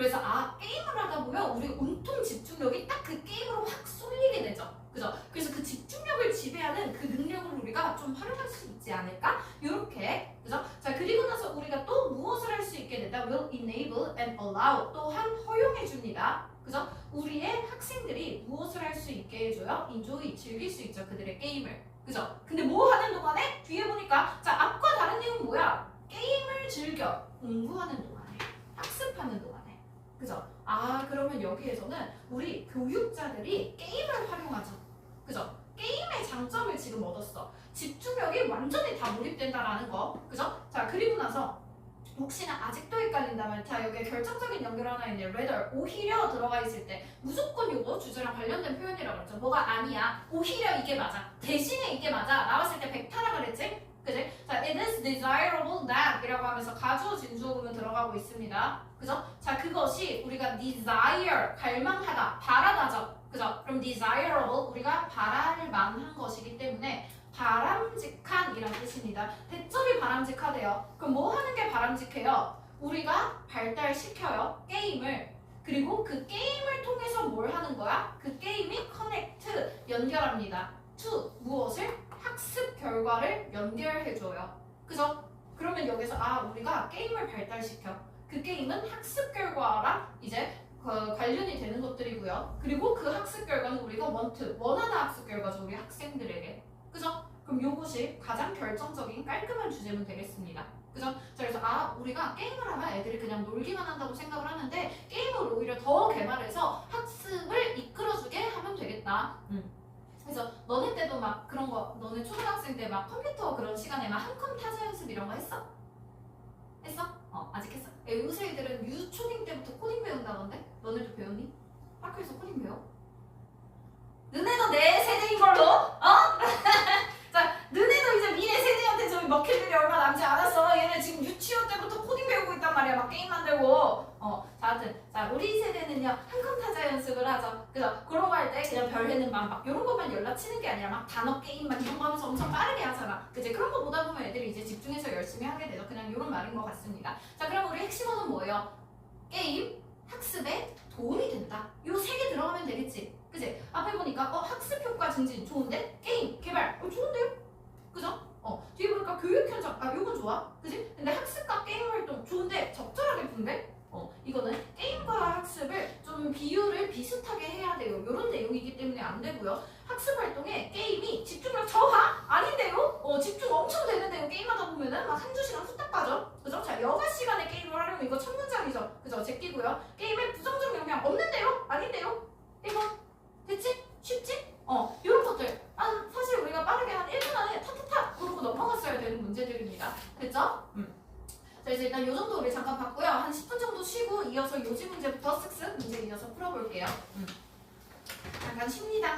그래서 게임을 하다 보면 우리 온통 집중력이 딱 그 게임으로 확 쏠리게 되죠. 그죠? 그래서 그 집중력을 지배하는 그 능력을 우리가 좀 활용할 수 있지 않을까? 요렇게. 그죠? 자, 그리고 나서 우리가 또 무엇을 할 수 있게 된다? will enable and allow. 또한 허용해 줍니다. 그죠? 우리의 학생들이 무엇을 할 수 있게 해줘요? enjoy, 즐길 수 있죠. 그들의 게임을. 그죠? 근데 뭐 하는 동안에? 뒤에 보니까 자, 앞과 다른 내용은 뭐야? 게임을 즐겨. 공부하는 동안에. 학습하는 동안에. 그죠? 그러면 여기에서는 우리 교육자들이 게임을 활용하죠. 그죠? 게임의 장점을 지금 얻었어. 집중력이 완전히 다 몰입된다라는 거. 그죠? 자, 그리고 나서 혹시나 아직도 헷갈린다면 자, 여기에 결정적인 연결 하나 있네. rather, 오히려 들어가 있을 때 무조건 요거 주제랑 관련된 표현이라고 그랬죠. 뭐가 아니야. 오히려 이게 맞아. 대신에 이게 맞아. 나왔을 때 백타라 그랬지? 그지? 자, it is desirable that 이라고 하면서 가주어 진주어구문 들어가고 있습니다. 그죠? 자, 그것이 우리가 desire, 갈망하다, 바라다죠. 그죠? 그럼 desirable, 우리가 바랄 만한 것이기 때문에 바람직한 이란 뜻입니다. 대점이 바람직하대요. 그럼 뭐 하는 게 바람직해요? 우리가 발달시켜요. 게임을. 그리고 그 게임을 통해서 뭘 하는 거야? 그 게임이 connect, 연결합니다. to, 무엇을? 학습 결과를 연결해줘요. 그죠? 그러면 여기서 우리가 게임을 발달시켜. 그 게임은 학습 결과랑 이제 관련이 되는 것들이고요. 그리고 그 학습 결과는 우리가 원하는 학습 결과죠. 우리 학생들에게. 그죠? 그럼 요것이 가장 결정적인 깔끔한 주제문 되겠습니다. 그죠? 자, 그래서 우리가 게임을 하면 애들이 그냥 놀기만 한다고 생각을 하는데 게임을 오히려 더 개발해서 학습을 이끌어주게 하면 되겠다. 그래서 너네 때도 막 그런 거, 너네 초등학생 때 막 컴퓨터 그런 시간에 막 한컴 타자 연습 이런 거 했어? 했어? 아직 했어? 요새 애들은 유초딩 때부터 코딩 배운다던데? 너네도 배우니? 학교에서 코딩 배워? 너네도 내 세대인 걸로? 자, 너네도 이제 미래 세대한테 저기 먹힐 일이 얼마 남지 않았어. 얘네 지금 유치원 때부터 코딩 배우고 있단 말이야. 막 게임 만들고. 자, 하여튼. 자, 우리 세대는요, 한컴 타자 연습을 하죠. 그래서 그런 거 할 때 그냥 별해는 막 이런 것만 연락치는 게 아니라 막 단어 게임 막 이런 거 하면서 엄청 빠르게 하잖아. 그치? 그런 거 보다 보면 애들이 이제 집중해서 열심히 하게 되죠. 그냥 이런 말인 것 같습니다. 자, 그럼 우리 핵심어는 뭐예요? 게임, 학습에 도움이 된다. 요 세 개 들어가면 되겠지. 그치? 앞에 보니까 학습 효과 증진 좋은데? 게임, 개발 좋은데요? 그죠? 뒤에 보니까 교육 현장 요건 좋아. 그치? 근데 학습과 게임 활동 좋은데 적절하게 분배? 이거는 게임과 학습을 좀 비율을 비슷하게 해야 돼요. 이런 내용이기 때문에 안 되고요. 학습 활동에 게임이 집중력 저하? 아닌데요? 집중 엄청 되는데요. 게임하다 보면은 막 한두 시간 후딱 빠져. 그죠? 자, 여가 시간에 게임을 하려면 이거 첫 문장이죠. 그죠? 제끼고요. 게임에 부정적 영향 없는데요? 아닌데요? 1번. 됐지? 쉽지? 이런 것들. 사실 우리가 빠르게 한 1분 안에 타타타 그러고 넘어갔어야 되는 문제들입니다. 됐죠? 자, 이제 일단 요 정도 우리 잠깐 봤고요. 한 10분 정도 쉬고 이어서 요지 문제부터 쓱쓱 문제 이어서 풀어볼게요. 잠깐 쉽니다.